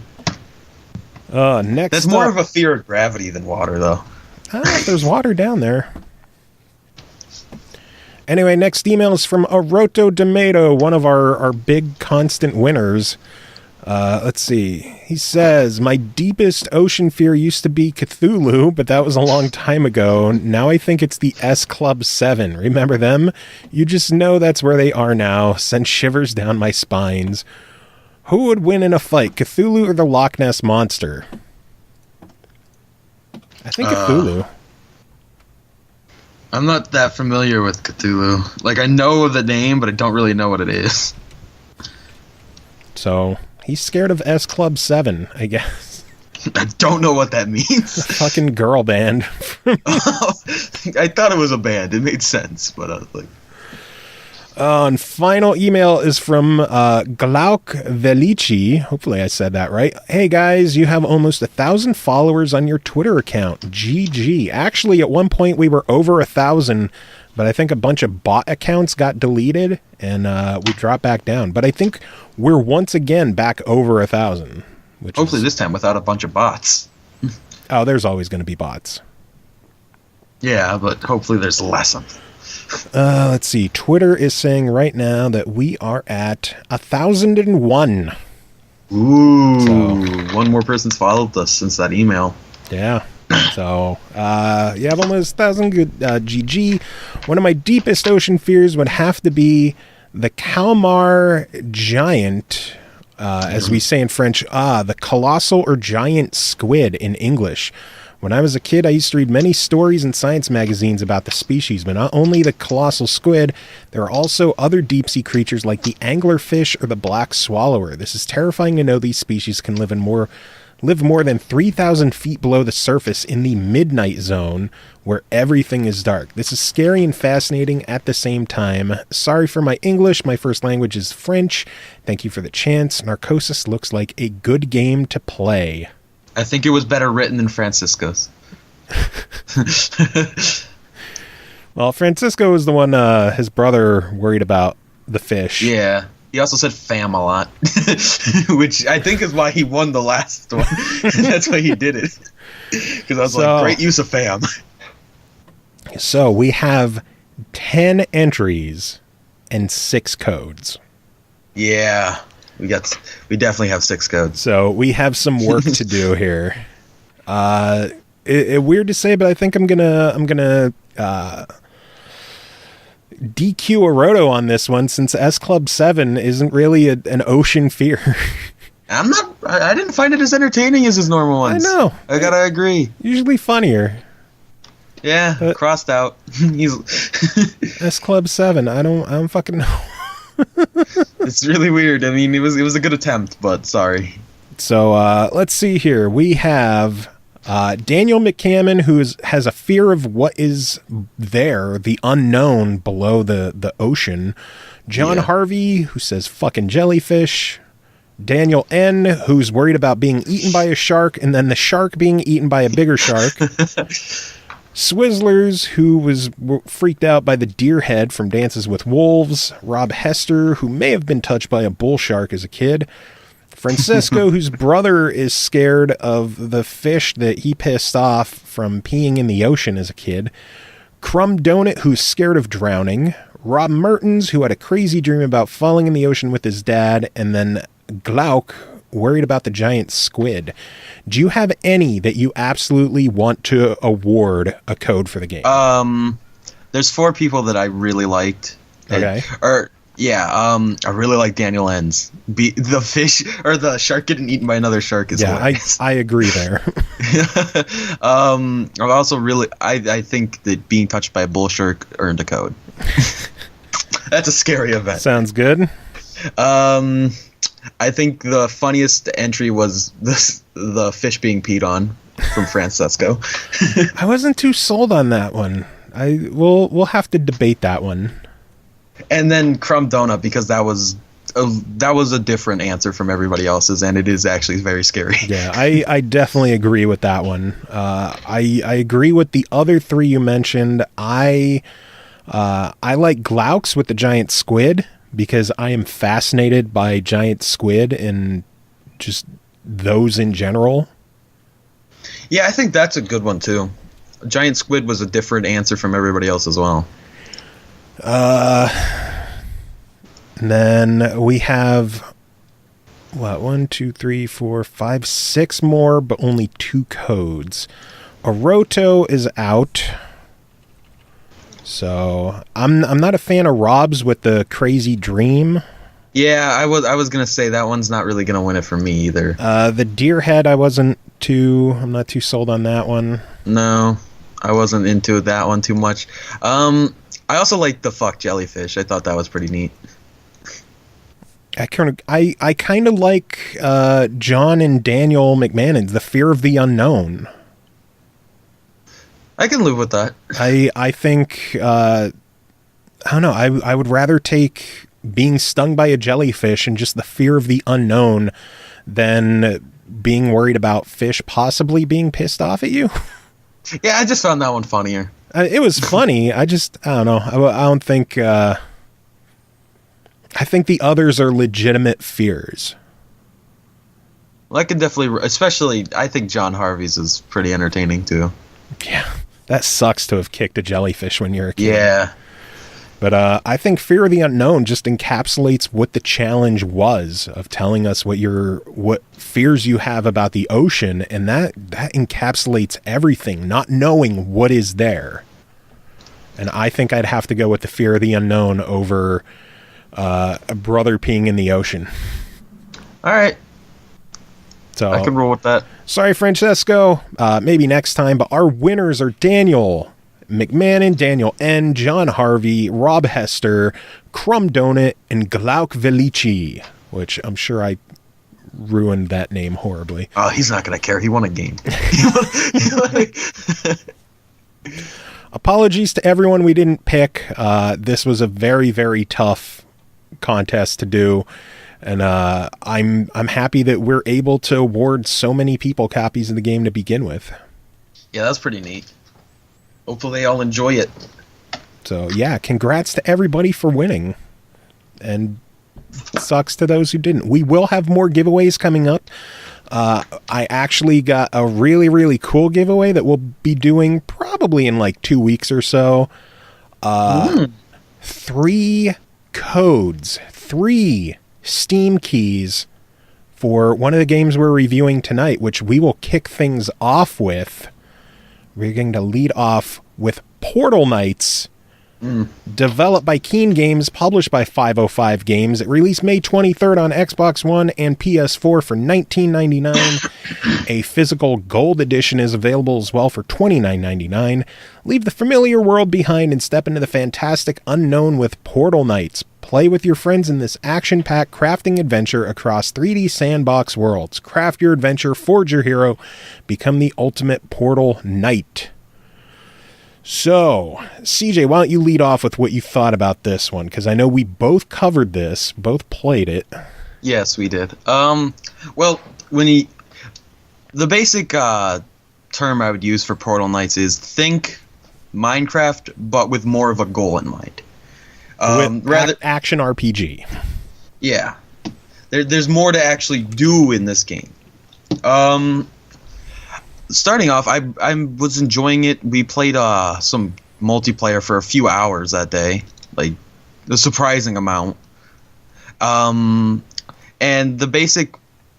Next That's more up, of a fear of gravity than water, though. I don't know if there's water down there. Anyway, next email is from Aroto Tomato, one of our big constant winners. Let's see. He says, my deepest ocean fear used to be Cthulhu, but that was a long time ago. Now I think it's the S Club 7. Remember them? You just know that's where they are now. Send shivers down my spines. Who would win in a fight, Cthulhu or the Loch Ness Monster? I think Cthulhu. I'm not that familiar with Cthulhu. Like, I know the name, but I don't really know what it is. So, he's scared of S Club 7, I guess. I don't know what that means. Fucking girl band. I thought it was a band. It made sense, but I was like... And final email is from Glauk Velici. Hopefully I said that right. Hey guys, you have almost 1,000 followers on your Twitter account. GG. Actually, at one point we were over 1,000, but I think a bunch of bot accounts got deleted and we dropped back down. But I think we're once again back over 1,000. Hopefully this time without a bunch of bots. Oh, there's always going to be bots. Yeah, but hopefully there's less of them. Let's see. Twitter is saying right now that we are at 1,001. Ooh, so, one more person's followed us since that email. Yeah. So, you have almost 1,000. Good. GG. One of my deepest ocean fears would have to be the Kalmar giant, as we say in French, the colossal or giant squid in English. When I was a kid, I used to read many stories in science magazines about the species, but not only the colossal squid, there are also other deep-sea creatures like the anglerfish or the black swallower. This is terrifying to know these species can live more than 3,000 feet below the surface in the midnight zone, where everything is dark. This is scary and fascinating at the same time. Sorry for my English. My first language is French. Thank you for the chance. Narcosis looks like a good game to play. I think it was better written than Francisco's. Well, Francisco was the one his brother worried about the fish. Yeah. He also said fam a lot, which I think is why he won the last one. That's why he did it. Because I was like, great use of fam. So we have 10 entries and 6 codes. Yeah. We definitely have 6 codes. So we have some work to do here. Weird to say, but I think I'm gonna DQ Aroto on this one, since S Club 7 isn't really an ocean fear. I didn't find it as entertaining as his normal ones. I know. I gotta agree. Usually funnier. Yeah, crossed out. S Club 7. I don't fucking know. It's really weird. I mean, it was a good attempt, but sorry. So let's see here. We have Daniel McCammon, who has a fear of what is there, the unknown below the ocean. John Harvey, who says fucking jellyfish. Daniel N., who's worried about being eaten by a shark and then the shark being eaten by a bigger shark. Swizzlers, who was freaked out by the deer head from Dances with Wolves. Rob Hester, who may have been touched by a bull shark as a kid. Francisco, whose brother is scared of the fish that he pissed off from peeing in the ocean as a kid. Crumb Donut, who's scared of drowning. Rob Mertens, who had a crazy dream about falling in the ocean with his dad. And then Glauk, worried about the giant squid. Do you have any that you absolutely want to award a code for the game? There's 4 people that I really liked. Okay. I really like Daniel N's. The fish or the shark getting eaten by another shark is hilarious. I agree there. I also really I think that being touched by a bull shark earned a code. That's a scary event. Sounds good. I think the funniest entry was the fish being peed on from Francisco. I wasn't too sold on that one. We'll have to debate that one. And then Crumb Donut, because that was a different answer from everybody else's, and it is actually very scary. Yeah, I definitely agree with that one. I agree with the other 3 you mentioned. I like Glauks with the giant squid because I am fascinated by giant squid and just those in general. Yeah, I think that's a good one too. Giant squid was a different answer from everybody else as well. And then we have, what, 1, 2, 3, 4, 5, 6 more, but only 2 codes. Oroto is out. So I'm not a fan of Rob's with the crazy dream. Yeah, I was gonna say that one's not really gonna win it for me either. The deer head, I'm not too sold on that one. No, I wasn't into that one too much. I also like the fuck jellyfish. I thought that was pretty neat. I kind of like John and Daniel McMahon's The Fear of the Unknown. I can live with that. I think I don't know. I would rather take being stung by a jellyfish and just the fear of the unknown than being worried about fish possibly being pissed off at you. Yeah, I just found that one funnier. It was funny. I don't know. I don't think. I think the others are legitimate fears. Well, I could definitely, especially, I think John Harvey's is pretty entertaining too. Yeah, that sucks to have kicked a jellyfish when you're a kid. Yeah. But I think Fear of the Unknown just encapsulates what the challenge was of telling us what fears you have about the ocean, and that encapsulates everything, not knowing what is there. And I think I'd have to go with the Fear of the Unknown over a brother peeing in the ocean. All right. So I can roll with that. Sorry, Francesco. Maybe next time. But our winners are Daniel McMahon, Daniel N, John Harvey, Rob Hester, Crumb Donut, and Glauk Velici, which I'm sure I ruined that name horribly. Oh, he's not going to care. He won a game. Apologies to everyone we didn't pick. This was a very, very tough contest to do. And I'm happy that we're able to award so many people copies of the game to begin with. Yeah, that's pretty neat. Hopefully they all enjoy it. So, yeah, congrats to everybody for winning. And sucks to those who didn't. We will have more giveaways coming up. I actually got a really, really cool giveaway that we'll be doing probably in like 2 weeks or so. 3 codes, 3 Steam keys for one of the games we're reviewing tonight, which we will kick things off with. We're going to lead off with Portal Knights, developed by Keen Games, published by 505 Games. It released May 23rd on Xbox One and PS4 for $19.99. A physical gold edition is available as well for $29.99. Leave the familiar world behind and step into the fantastic unknown with Portal Knights. Play with your friends in this action-packed crafting adventure across 3D sandbox worlds. Craft your adventure, forge your hero, become the ultimate Portal Knight. So, CJ, why don't you lead off with what you thought about this one? Because I know we both covered this, both played it. Yes, we did. Well, the basic term I would use for Portal Knights is think Minecraft, but with more of a goal in mind. Rather action RPG. Yeah, there's more to actually do in this game. Starting off, I was enjoying it. We played some multiplayer for a few hours that day, like a surprising amount. And the basic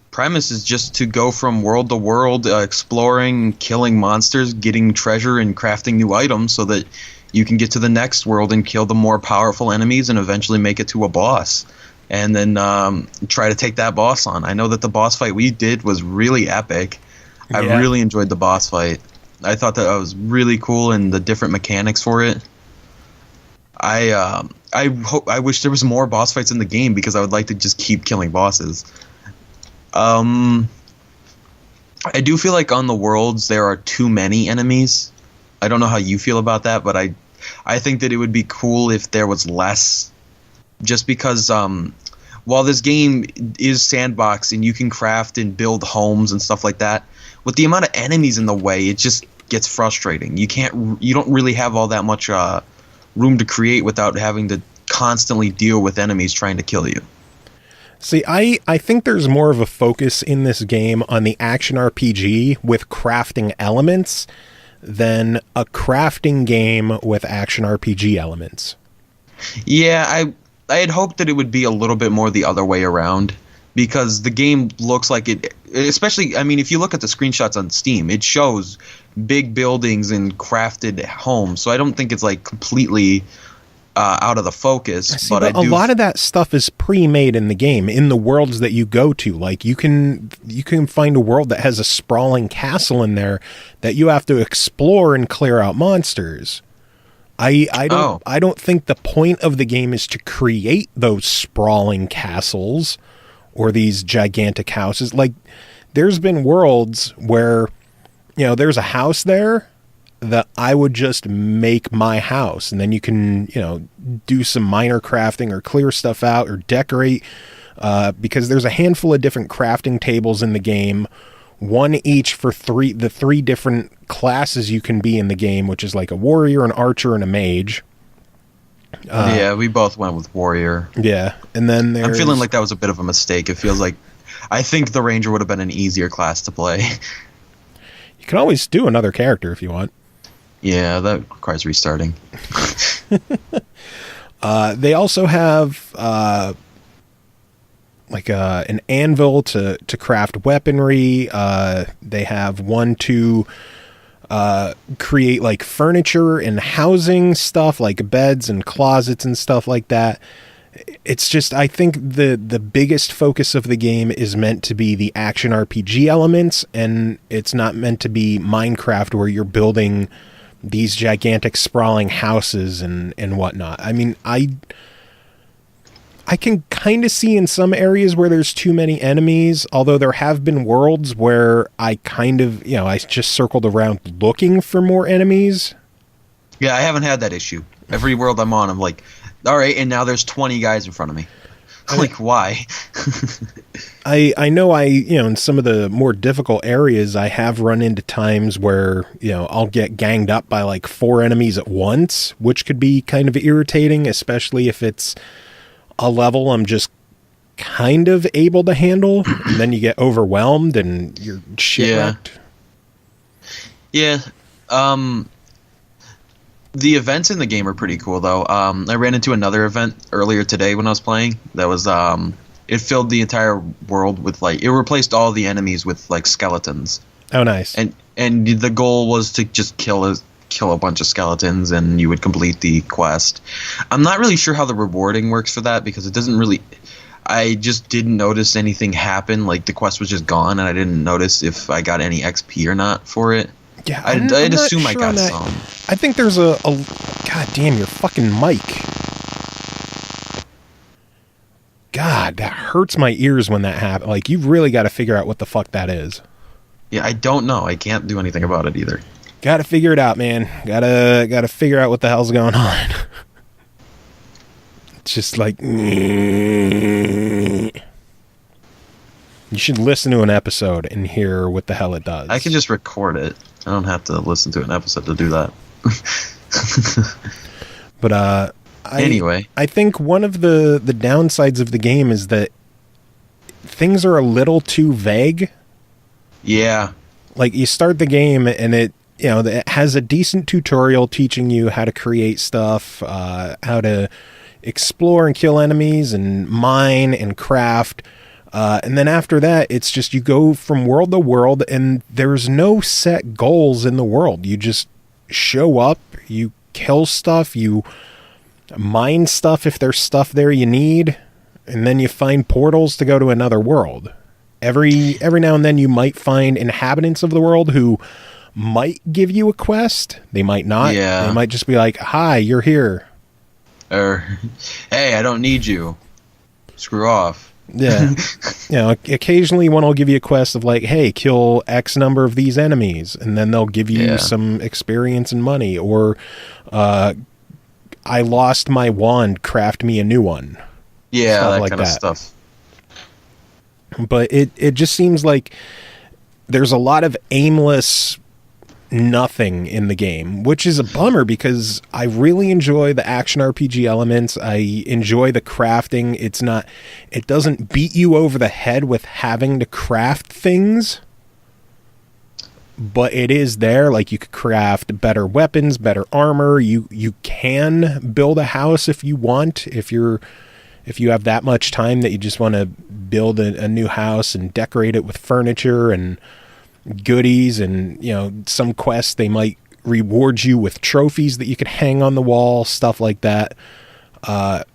premise is just to go from world to world, exploring, killing monsters, getting treasure, and crafting new items so that you can get to the next world and kill the more powerful enemies and eventually make it to a boss. And then try to take that boss on. I know that the boss fight we did was really epic. I really enjoyed the boss fight. I thought that was really cool and the different mechanics for it. I wish there was more boss fights in the game because I would like to just keep killing bosses. I do feel like on the worlds there are too many enemies. I don't know how you feel about that, but I think that it would be cool if there was less, just because while this game is sandbox and you can craft and build homes and stuff like that, with the amount of enemies in the way, it just gets frustrating. You don't really have all that much room to create without having to constantly deal with enemies trying to kill you. See, I think there's more of a focus in this game on the action RPG with crafting elements than a crafting game with action RPG elements. Yeah, I had hoped that it would be a little bit more the other way around, because the game looks like it, especially, I mean, if you look at the screenshots on Steam, it shows big buildings and crafted homes, so I don't think it's like completely out of the focus. See, but a lot of that stuff is pre-made in the game, in the worlds that you go to. Like you can find a world that has a sprawling castle in there that you have to explore and clear out monsters. I don't think the point of the game is to create those sprawling castles or these gigantic houses. Like there's been worlds where, you know, there's a house there that I would just make my house, and then you can, you know, do some minor crafting or clear stuff out or decorate, because there's a handful of different crafting tables in the game, one each for the three different classes you can be in the game, which is like a warrior, an archer, and a mage. Yeah, we both went with warrior. Yeah, and then I'm feeling like that was a bit of a mistake. It feels like, I think the ranger would have been an easier class to play. You can always do another character if you want. Yeah, that requires restarting. They also have an anvil to craft weaponry. They have one to create like furniture and housing stuff, like beds and closets and stuff like that. It's just, I think the biggest focus of the game is meant to be the action RPG elements, and it's not meant to be Minecraft where you're building these gigantic sprawling houses and whatnot. I mean, I can kind of see in some areas where there's too many enemies, although there have been worlds where I kind of, you know, I just circled around looking for more enemies. Yeah, I haven't had that issue. Every world I'm on, I'm like, all right, and now there's 20 guys in front of me. Like, why? I know you know, in some of the more difficult areas, I have run into times where, you know, I'll get ganged up by like 4 enemies at once, which could be kind of irritating, especially if it's a level I'm just kind of able to handle, and then you get overwhelmed and you're shipwrecked. Yeah. The events in the game are pretty cool, though. I ran into another event earlier today when I was playing. That was it filled the entire world with like, it replaced all the enemies with like skeletons. Oh, nice. And the goal was to just kill a bunch of skeletons, and you would complete the quest. I'm not really sure how the rewarding works for that, because it doesn't really. I just didn't notice anything happen. Like the quest was just gone, and I didn't notice if I got any XP or not for it. Yeah, I'd assume I got some. I think there's a God damn, your fucking mic. God, that hurts my ears when that happens. Like, you've really got to figure out what the fuck that is. Yeah, I don't know. I can't do anything about it either. Got to figure it out, man. Gotta figure out what the hell's going on. It's just like, you should listen to an episode and hear what the hell it does. I can just record it. I don't have to listen to an episode to do that. But anyway, I think one of the downsides of the game is that things are a little too vague. Yeah. Like, you start the game and it has a decent tutorial teaching you how to create stuff, how to explore and kill enemies and mine and craft. And then after that, it's just you go from world to world, and there's no set goals in the world. You just show up, you kill stuff, you mine stuff if there's stuff there you need, and then you find portals to go to another world. Every now and then you might find inhabitants of the world who might give you a quest. They might not. Yeah. They might just be like, "Hi, you're here." Or, "Hey, I don't need you. Screw off." Yeah. Occasionally one will give you a quest of like, hey, kill X number of these enemies, and then they'll give you some experience and money, or I lost my wand, craft me a new one. Yeah, stuff that kind of stuff. But it just seems like there's a lot of aimless nothing in the game, which is a bummer because I really enjoy the action RPG elements. I enjoy the crafting. It doesn't beat you over the head with having to craft things, but it is there. Like, you could craft better weapons, better armor. You can build a house if you want, if you have that much time that you just want to build a new house and decorate it with furniture and goodies. And, you know, some quests, they might reward you with trophies that you could hang on the wall, stuff like that. But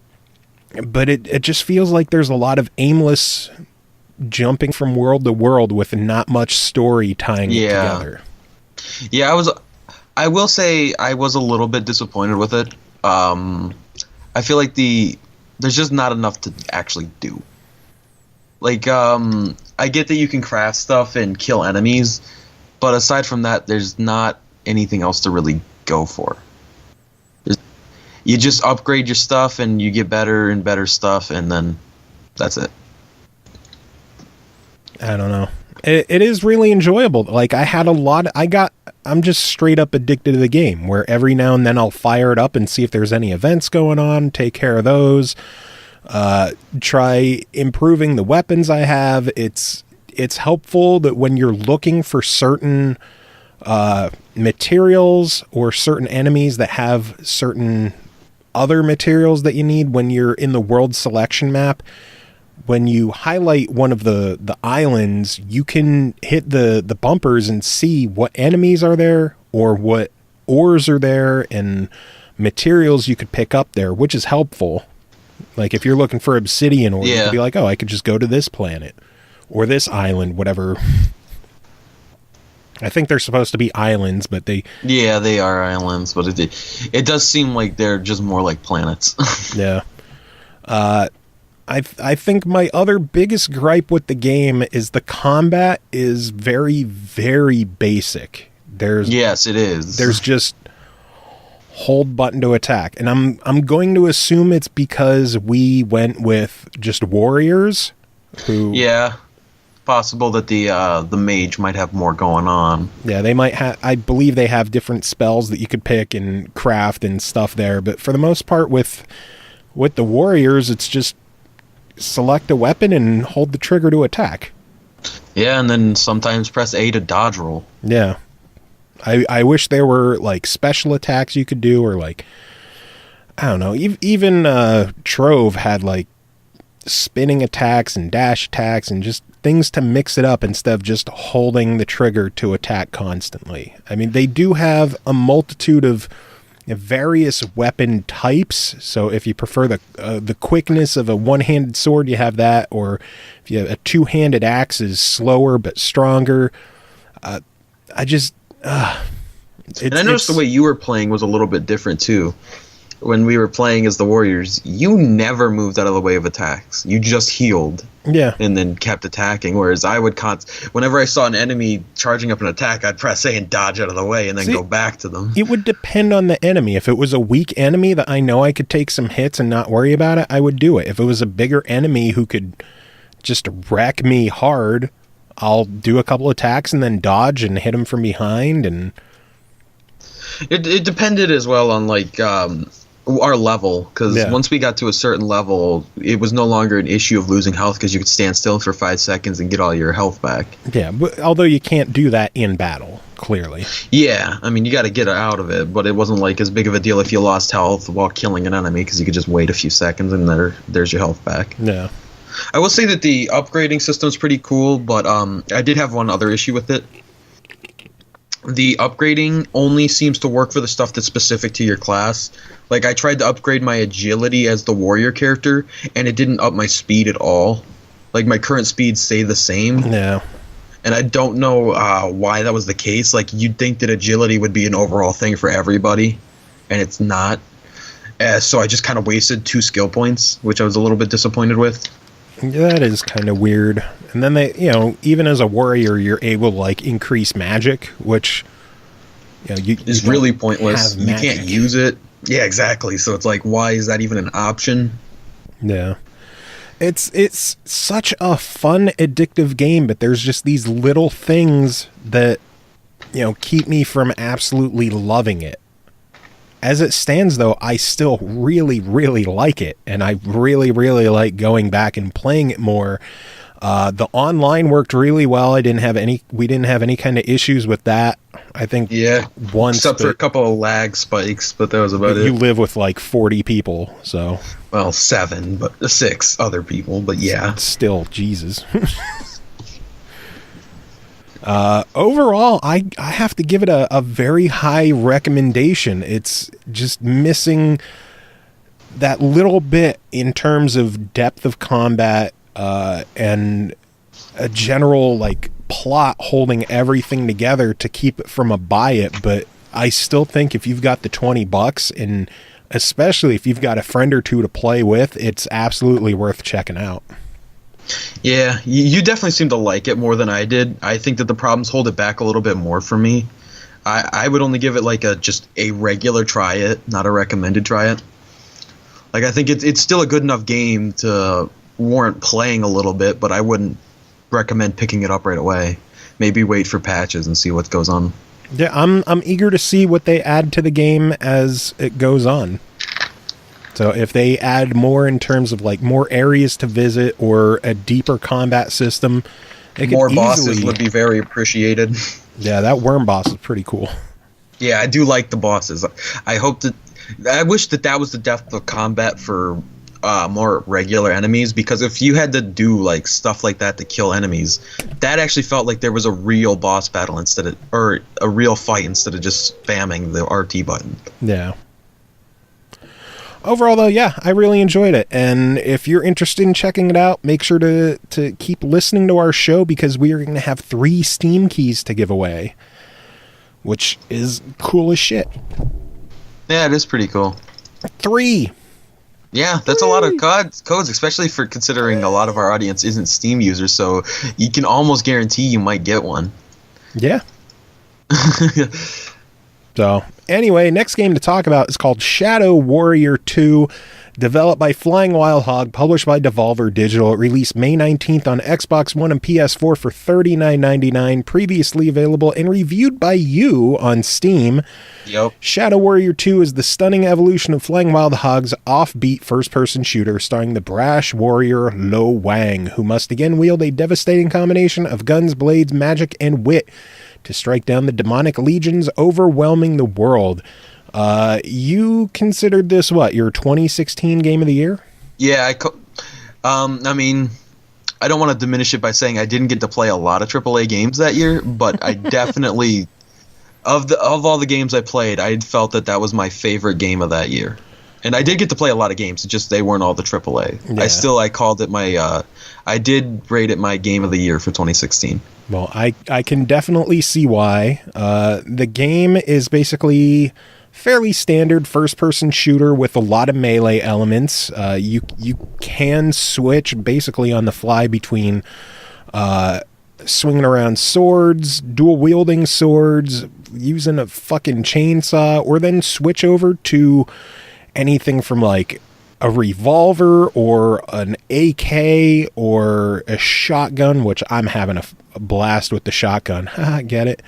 it just feels like there's a lot of aimless jumping from world to world with not much story tying it together. Yeah, I will say I was a little bit disappointed with it. I feel like there's just not enough to actually do. Like, I get that you can craft stuff and kill enemies, but aside from that, there's not anything else to really go for. You just upgrade your stuff and you get better and better stuff, and then that's it. I don't know. It is really enjoyable. Like, I'm just straight up addicted to the game, where every now and then I'll fire it up and see if there's any events going on, take care of those, try improving the weapons I have. It's helpful that when you're looking for certain materials or certain enemies that have certain other materials that you need, when you're in the world selection map, when you highlight one of the islands, you can hit the bumpers and see what enemies are there or what ores are there and materials you could pick up there, which is helpful. Like, if you're looking for obsidian ore, you could be like, oh, I could just go to this planet or this island, whatever. I think they're supposed to be islands, but they are islands, but it does seem like they're just more like planets. Yeah. I think my other biggest gripe with the game is the combat is very, very basic. Yes, it is. There's just hold button to attack, and I'm going to assume it's because we went with just warriors. Possible that the mage might have more going on. Yeah, they might have. I believe they have different spells that you could pick and craft and stuff there. But for the most part, with the warriors, it's just select a weapon and hold the trigger to attack. Yeah, and then sometimes press A to dodge roll. Yeah. I wish there were, like, special attacks you could do, or, like, I don't know, even Trove had, like, spinning attacks and dash attacks and just things to mix it up instead of just holding the trigger to attack constantly. I mean, they do have a multitude of various weapon types, so if you prefer the quickness of a one-handed sword, you have that, or if you have a two-handed axe is slower but stronger. And I noticed the way you were playing was a little bit different too. When we were playing as the warriors, you never moved out of the way of attacks. You just healed. Yeah. And then kept attacking. Whereas I would whenever I saw an enemy charging up an attack, I'd press A and dodge out of the way and then go back to them. It would depend on the enemy. If it was a weak enemy that I know I could take some hits and not worry about it, I would do it. If it was a bigger enemy who could just wreck me hard, I'll do a couple attacks and then dodge and hit him from behind. And it depended as well on, like, our level, because once we got to a certain level, it was no longer an issue of losing health because you could stand still for 5 seconds and get all your health back. Yeah, but although you can't do that in battle, clearly. Yeah, I mean, you got to get out of it, but it wasn't like as big of a deal if you lost health while killing an enemy, because you could just wait a few seconds and there's your health back. Yeah. I will say that the upgrading system is pretty cool, but I did have one other issue with it. The upgrading only seems to work for the stuff that's specific to your class. Like, I tried to upgrade my agility as the warrior character, and it didn't up my speed at all. Like, my current speed stayed the same. Yeah. And I don't know why that was the case. Like, you'd think that agility would be an overall thing for everybody, and it's not. So I just kind of wasted 2 skill points, which I was a little bit disappointed with. That is kind of weird. And then they, even as a warrior, you're able to, like, increase magic, which, is really pointless. You can't use it. Yeah, exactly. So it's like, why is that even an option? Yeah. It's such a fun, addictive game, but there's just these little things that keep me from absolutely loving it. As it stands, though, I still really, really like it, and I really, really like going back and playing it more. The online worked really well. We didn't have any kind of issues with that. I think once, except for a couple of lag spikes, but that was about it. You live with like 40 people, so 7, but 6 other people, but yeah, still Jesus. Overall, I have to give it a very high recommendation. It's just missing that little bit in terms of depth of combat, and a general like plot holding everything together to keep it from a buy it. But I still think if you've got the $20, and especially if you've got a friend or two to play with, it's absolutely worth checking out. Yeah, you definitely seem to like it more than I did. I think that the problems hold it back a little bit more for me. I would only give it like just a regular try it, not a recommended try it. Like, I think it's still a good enough game to warrant playing a little bit, but I wouldn't recommend picking it up right away. Maybe wait for patches and see what goes on. Yeah, I'm eager to see what they add to the game as it goes on. So if they add more in terms of like more areas to visit or a deeper combat system, more bosses would be very appreciated. Yeah, that worm boss is pretty cool. Yeah, I do like the bosses. I wish that was the depth of combat for more regular enemies, because if you had to do like stuff like that to kill enemies, that actually felt like there was a real boss battle or a real fight instead of just spamming the RT button. Yeah. Overall, though, yeah, I really enjoyed it. And if you're interested in checking it out, make sure to keep listening to our show, because we are going to have 3 Steam keys to give away, which is cool as shit. Yeah, it is pretty cool. 3. Yeah, that's a lot of codes, especially for considering a lot of our audience isn't Steam users, so you can almost guarantee you might get one. Yeah. So, anyway, next game to talk about is called Shadow Warrior 2, developed by Flying Wild Hog, published by Devolver Digital. It released May 19th on Xbox One and PS4 for $39.99, previously available and reviewed by you on Steam. Yep. Shadow Warrior 2 is the stunning evolution of Flying Wild Hog's offbeat first-person shooter, starring the brash warrior Lo Wang, who must again wield a devastating combination of guns, blades, magic, and wit to strike down the demonic legions overwhelming the world. You considered this, your 2016 game of the year? Yeah, I mean, I don't want to diminish it by saying I didn't get to play a lot of AAA games that year, but I definitely, of all the games I played, I felt that was my favorite game of that year. And I did get to play a lot of games, it's just they weren't all the AAA. Yeah. I called it I did rate it my game of the year for 2016. Well, I can definitely see why. The game is basically fairly standard first-person shooter with a lot of melee elements. You can switch basically on the fly between swinging around swords, dual-wielding swords, using a fucking chainsaw, or then switch over to anything from like a revolver or an AK or a shotgun, which I'm having a blast with the shotgun. Get it?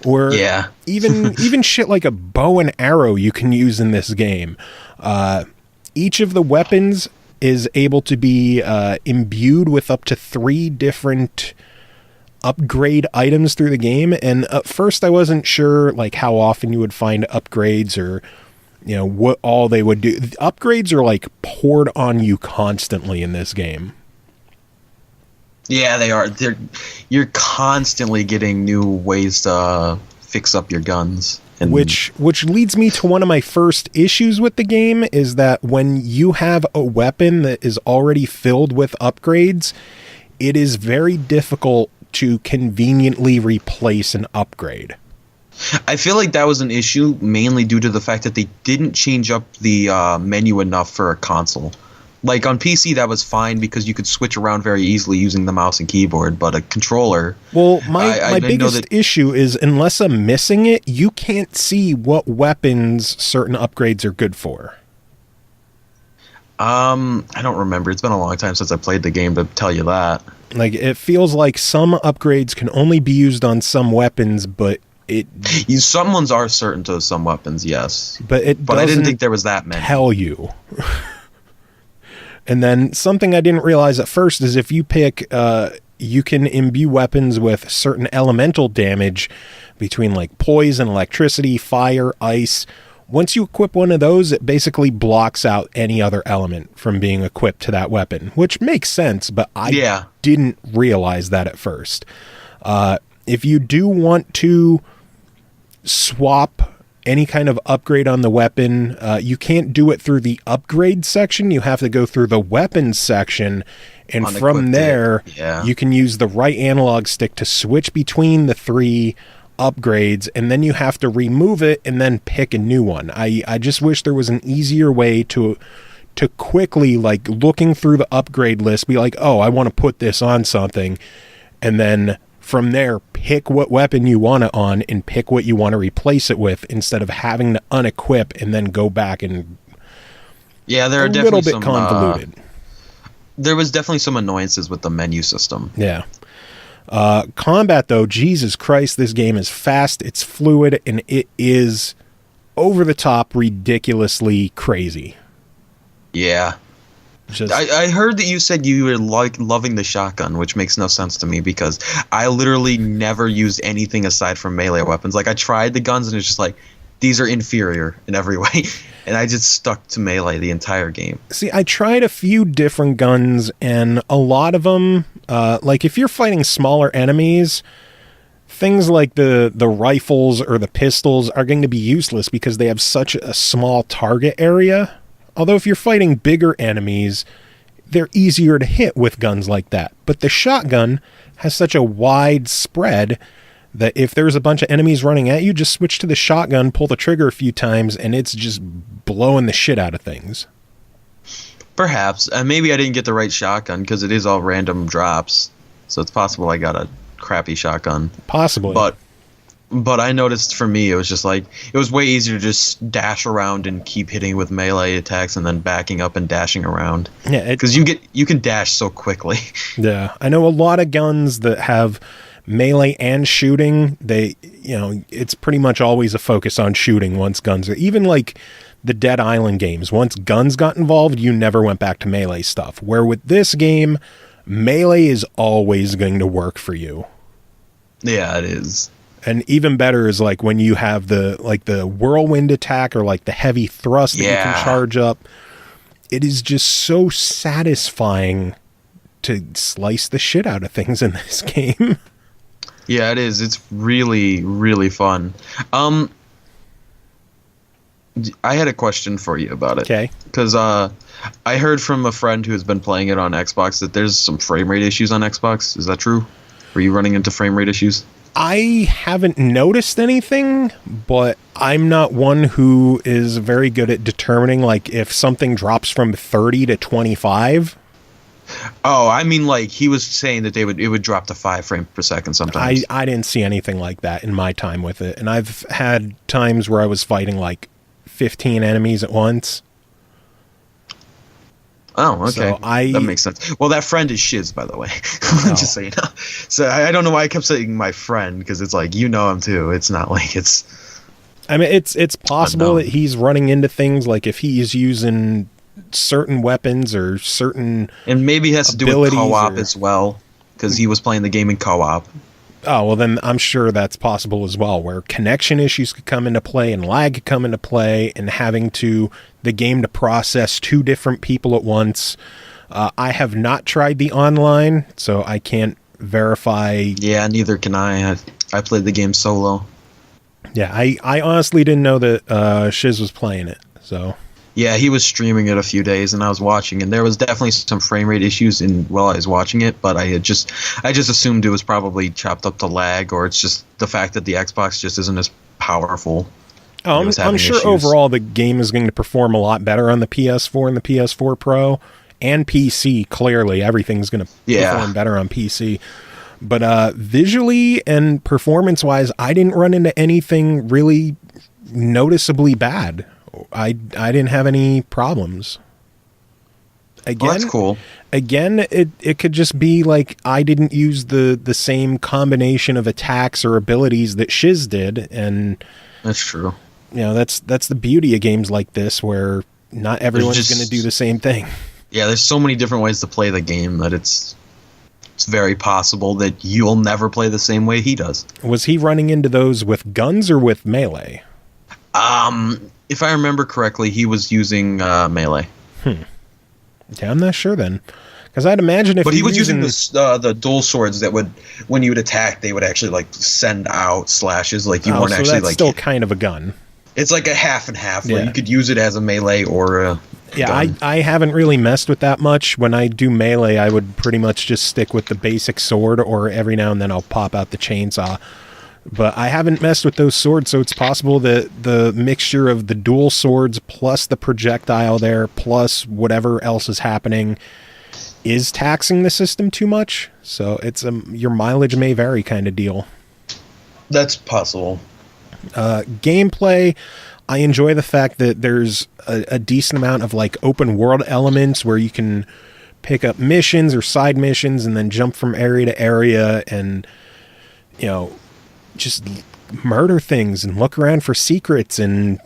Or yeah. even shit like a bow and arrow you can use in this game. Each of the weapons is able to be imbued with up to 3 different upgrade items through the game. And at first I wasn't sure like how often you would find upgrades or what all they would do. The upgrades are like poured on you constantly in this game. Yeah, they are. You're constantly getting new ways to fix up your guns. And which leads me to one of my first issues with the game, is that when you have a weapon that is already filled with upgrades, it is very difficult to conveniently replace an upgrade. I feel like that was an issue mainly due to the fact that they didn't change up the menu enough for a console. Like on PC, that was fine because you could switch around very easily using the mouse and keyboard, but a controller... Well, my biggest issue is unless I'm missing it, you can't see what weapons certain upgrades are good for. I don't remember. It's been a long time since I played the game to tell you that. Like, it feels like some upgrades can only be used on some weapons, but Some ones are certain to some weapons, yes. But I didn't think there was that many. Tell you. And then something I didn't realize at first is if you pick, you can imbue weapons with certain elemental damage between like poison, electricity, fire, ice. Once you equip one of those, it basically blocks out any other element from being equipped to that weapon, which makes sense, but I didn't realize that at first. If you do want to swap any kind of upgrade on the weapon, you can't do it through the upgrade section. You have to go through the weapons section, and from there, you can use the right analog stick to switch between the 3 upgrades, and then you have to remove it and then pick a new one. I just wish there was an easier way to quickly, like, looking through the upgrade list, be like, oh, I want to put this on something, and then from there, pick what weapon you want it on and pick what you want to replace it with, instead of having to unequip and then go back and there are definitely a little bit convoluted. There was definitely some annoyances with the menu system. Yeah. Combat, though, Jesus Christ, this game is fast, it's fluid, and it is over the top, ridiculously crazy. Yeah. I heard that you said you were loving the shotgun, which makes no sense to me because I literally never used anything aside from melee weapons. Like, I tried the guns and it's just like, these are inferior in every way. And I just stuck to melee the entire game. See, I tried a few different guns, and a lot of them, like if you're fighting smaller enemies, things like the rifles or the pistols are going to be useless because they have such a small target area. Although if you're fighting bigger enemies, they're easier to hit with guns like that. But the shotgun has such a wide spread that if there's a bunch of enemies running at you, just switch to the shotgun, pull the trigger a few times, and it's just blowing the shit out of things. Perhaps. Maybe I didn't get the right shotgun because it is all random drops. So it's possible I got a crappy shotgun. Possibly. But I noticed for me, it was just like, it was way easier to just dash around and keep hitting with melee attacks and then backing up and dashing around. Yeah. Because you can dash so quickly. Yeah. I know a lot of guns that have melee and shooting, it's pretty much always a focus on shooting once guns are, even like the Dead Island games, once guns got involved, you never went back to melee stuff. Where with this game, melee is always going to work for you. Yeah, it is. And even better is like when you have the whirlwind attack or like the heavy thrust that you can charge up. It is just so satisfying to slice the shit out of things in this game. Yeah, it is. It's really, really fun. I had a question for you about it. Okay. Because I heard from a friend who has been playing it on Xbox that there's some frame rate issues on Xbox. Is that true? Were you running into frame rate issues? I haven't noticed anything, but I'm not one who is very good at determining like if something drops from 30 to 25. Oh, I mean, like he was saying that it would drop to 5 frames per second sometimes. I didn't see anything like that in my time with it, and I've had times where I was fighting like 15 enemies at once. Oh, okay. So that makes sense. Well, that friend is Shiz, by the way. Just so you know. So I don't know why I kept saying my friend, because it's like, you know him too. It's not like it's... I mean, it's possible that he's running into things like if he's using certain weapons or certain... And maybe it has to do with co-op as well, because he was playing the game in co-op. Oh, well, then I'm sure that's possible as well, where connection issues could come into play and lag could come into play, and having the game to process 2 different people at once. I have not tried the online, so I can't verify. Yeah, neither can I. I played the game solo. Yeah, I honestly didn't know that Shiz was playing it, so... Yeah, he was streaming it a few days, and I was watching, and there was definitely some frame rate issues while I was watching it, but I just assumed it was probably chopped up to lag, or it's just the fact that the Xbox just isn't as powerful. Oh, I'm sure issues. Overall the game is going to perform a lot better on the PS4 and the PS4 Pro, and PC, clearly. Everything's going to perform better on PC. But visually and performance-wise, I didn't run into anything really noticeably bad. I didn't have any problems. Again, that's cool. Again, it could just be like I didn't use the same combination of attacks or abilities that Shiz did, and That's true. you know, that's the beauty of games like this, where not everyone's going to do the same thing. Yeah, there's so many different ways to play the game that it's very possible that you'll never play the same way he does. Was he running into those with guns or with melee? If I remember correctly, he was using melee. Yeah, I'm not sure then, because I'd imagine if But he was using the dual swords that would, when you would attack, they would actually like send out slashes. Like you weren't so actually that's like. still kind of a gun. It's like a half and half. Where Yeah. you could use it as a melee or a. Yeah, gun. I haven't really messed with that much. When I do melee, I would pretty much just stick with the basic sword, or every now and then I'll pop out the chainsaw. But I haven't messed with those swords, so it's possible that the mixture of the dual swords plus the projectile there, plus whatever else is happening, is taxing the system too much. So it's your mileage may vary kind of deal. That's possible. Gameplay, I enjoy the fact that there's a decent amount of like open world elements where you can pick up missions or side missions and then jump from area to area and, you know, just murder things and look around for secrets and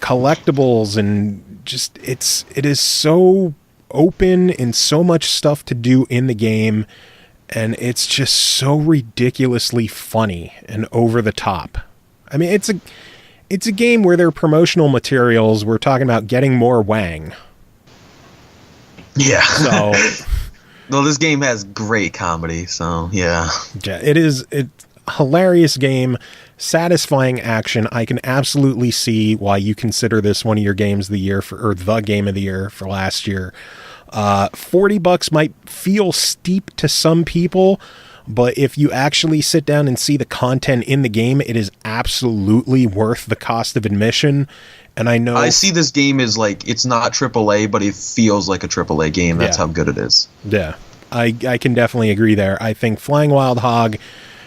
collectibles, and just it is so open and so much stuff to do in the game, and it's just so ridiculously funny and over the top. I mean, it's a game where their promotional materials were talking about getting more Wang. Yeah. So well, this game has great comedy, so yeah. yeah, it's hilarious game, satisfying action. I can absolutely see why you consider this one of your games of the year or the game of the year for last year. $40 might feel steep to some people, but if you actually sit down and see the content in the game, it is absolutely worth the cost of admission. And I know I see this game as like, it's not AAA, but it feels like a AAA game. That's how good it is. Yeah, I can definitely agree there. I think Flying Wild Hog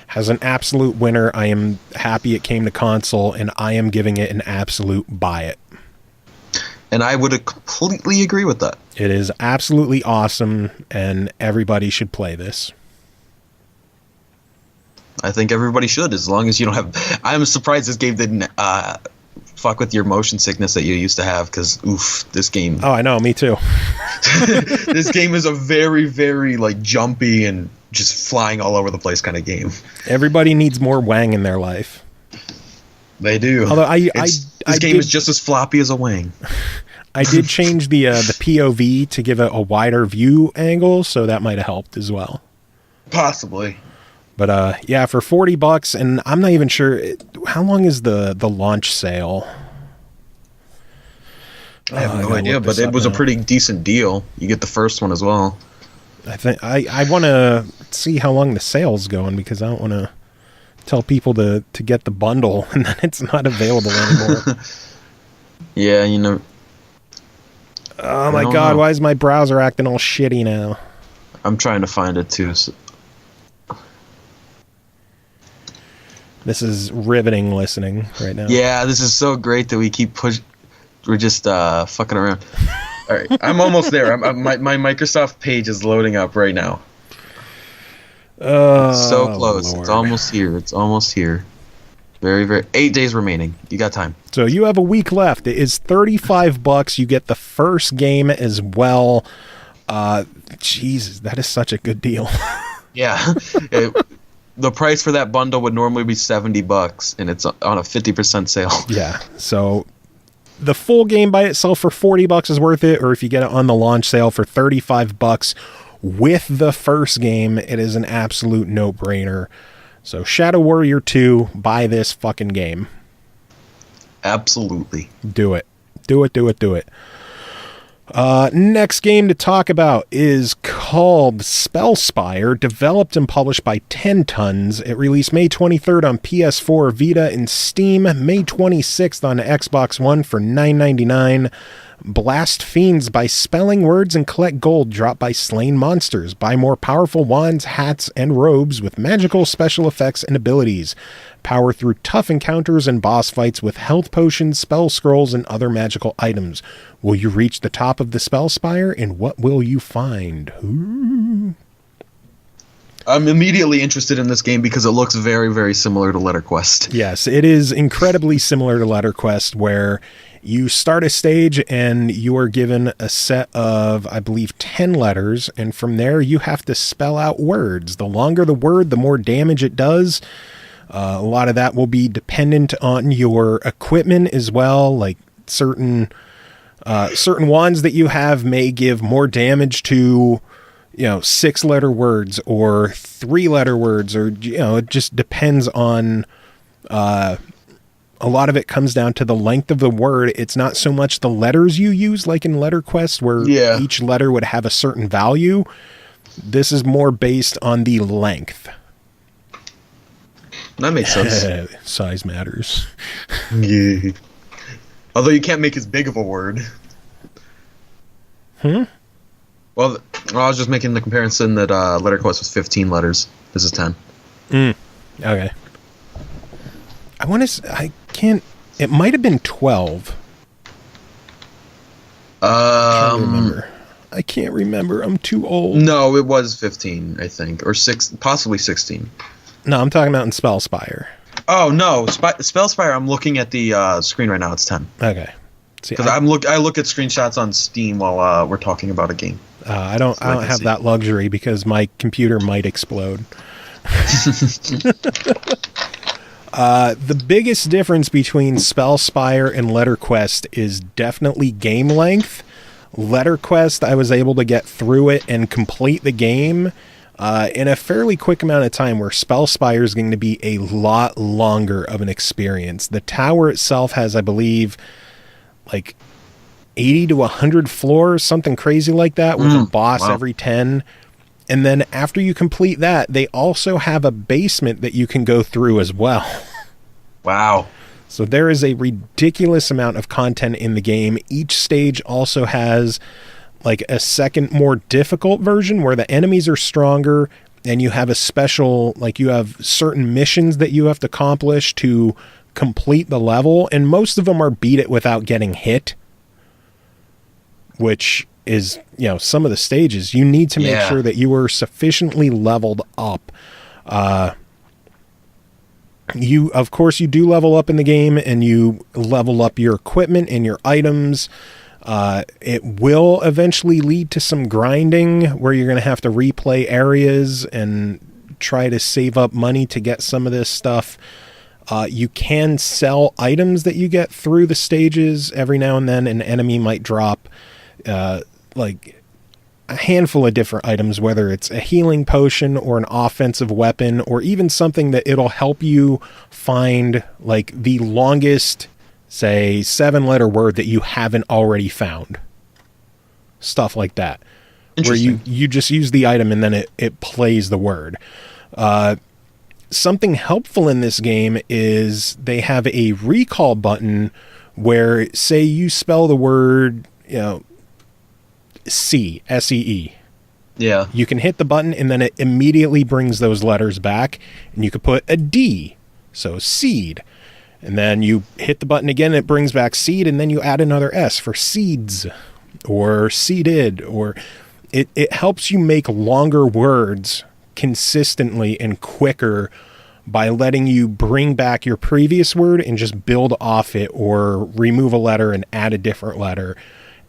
has an absolute winner. I am happy it came to console, and I am giving it an absolute buy it. And I would completely agree with that. It is absolutely awesome, and everybody should play this. I think everybody should, as long as you don't have. I'm surprised this game didn't fuck with your motion sickness that you used to have, because oof, this game. Oh, I know, me too. This game is a very, very like jumpy and just flying all over the place kind of game. Everybody needs more Wang in their life. They do. Although this game is just as floppy as a Wang. I did change the POV to give it a wider view angle, so that might have helped as well. Possibly. But yeah, for $40, and I'm not even sure how long is the launch sale. I have no idea, but it was a pretty decent deal. You get the first one as well. I think I want to see how long the sale's going, because I don't want to tell people to get the bundle and then it's not available anymore. Yeah, you know. Oh my god, why is my browser acting all shitty now? I'm trying to find it too. So. This is riveting listening right now. Yeah, this is so great that we keep we're just fucking around. All right, I'm almost there. My Microsoft page is loading up right now. So close. Lord. It's almost here. It's almost here. Very, very. 8 days remaining. You got time. So you have a week left. It is $35. You get the first game as well. Jesus, that is such a good deal. Yeah. The price for that bundle would normally be $70, and it's on a 50% sale. Yeah. So the full game by itself for $40 is worth it, or if you get it on the launch sale for $35 with the first game, it is an absolute no-brainer. So Shadow Warrior 2, buy this fucking game. Absolutely. Do it. Do it. Next game to talk about is called Spellspire, developed and published by 10 Tons. It released May 23rd on PS4, Vita, and Steam, May 26th on Xbox One for $9.99. Blast fiends by spelling words and collect gold dropped by slain monsters. Buy more powerful wands, hats, and robes with magical special effects and abilities. Power through tough encounters and boss fights with health potions, spell scrolls, and other magical items. Will you reach the top of the Spellspire, and what will you find? Ooh. I'm immediately interested in this game because it looks very, very similar to Letter Quest. Yes, it is incredibly similar to Letter Quest, where you start a stage and you are given a set of, I believe, 10 letters, and from there you have to spell out words. The longer the word, the more damage it does. A lot of that will be dependent on your equipment as well, like certain wands that you have may give more damage to 6-letter words or 3-letter words, or it just depends on a lot of it comes down to the length of the word. It's not so much the letters you use like in Letter Quest, where each letter would have a certain value. This is more based on the length. That makes sense. Size matters. Yeah. Although you can't make as big of a word. Well, I was just making the comparison that Letter Quest was 15 letters. This is 10. Okay. I can't... It might have been 12. I can't remember. I'm too old. No, it was 15, I think. Or possibly 16. No, I'm talking about in Spellspire. Oh, no. Spellspire, I'm looking at the screen right now. It's 10. Okay. Because I look at screenshots on Steam while we're talking about a game. I don't have that luxury because my computer might explode. The biggest difference between Spellspire and Letter Quest is definitely game length. Letter Quest, I was able to get through it and complete the game in a fairly quick amount of time, where Spellspire is going to be a lot longer of an experience. The tower itself has, I believe, like 80 to 100 floors, something crazy like that, with a boss every 10. And then after you complete that, they also have a basement that you can go through as well. Wow. So there is a ridiculous amount of content in the game. Each stage also has like a second, more difficult version where the enemies are stronger, and you have a special, like you have certain missions that you have to accomplish to complete the level. And most of them are beat it without getting hit, which is, some of the stages you need to make sure that you are sufficiently leveled up. You do level up in the game, and you level up your equipment and your items. It will eventually lead to some grinding where you're going to have to replay areas and try to save up money to get some of this stuff. You can sell items that you get through the stages. Every now and then an enemy might drop like a handful of different items, whether it's a healing potion or an offensive weapon, or even something that it'll help you find like the longest, say, 7-letter word that you haven't already found. Stuff like that. Where you just use the item and then it plays the word. Something helpful in this game is they have a recall button where, say you spell the word, C, S-E-E. Yeah. You can hit the button and then it immediately brings those letters back, and you could put a D, so seed. And then you hit the button again, it brings back seed, and then you add another S for seeds or seeded, or it helps you make longer words consistently and quicker by letting you bring back your previous word and just build off it, or remove a letter and add a different letter,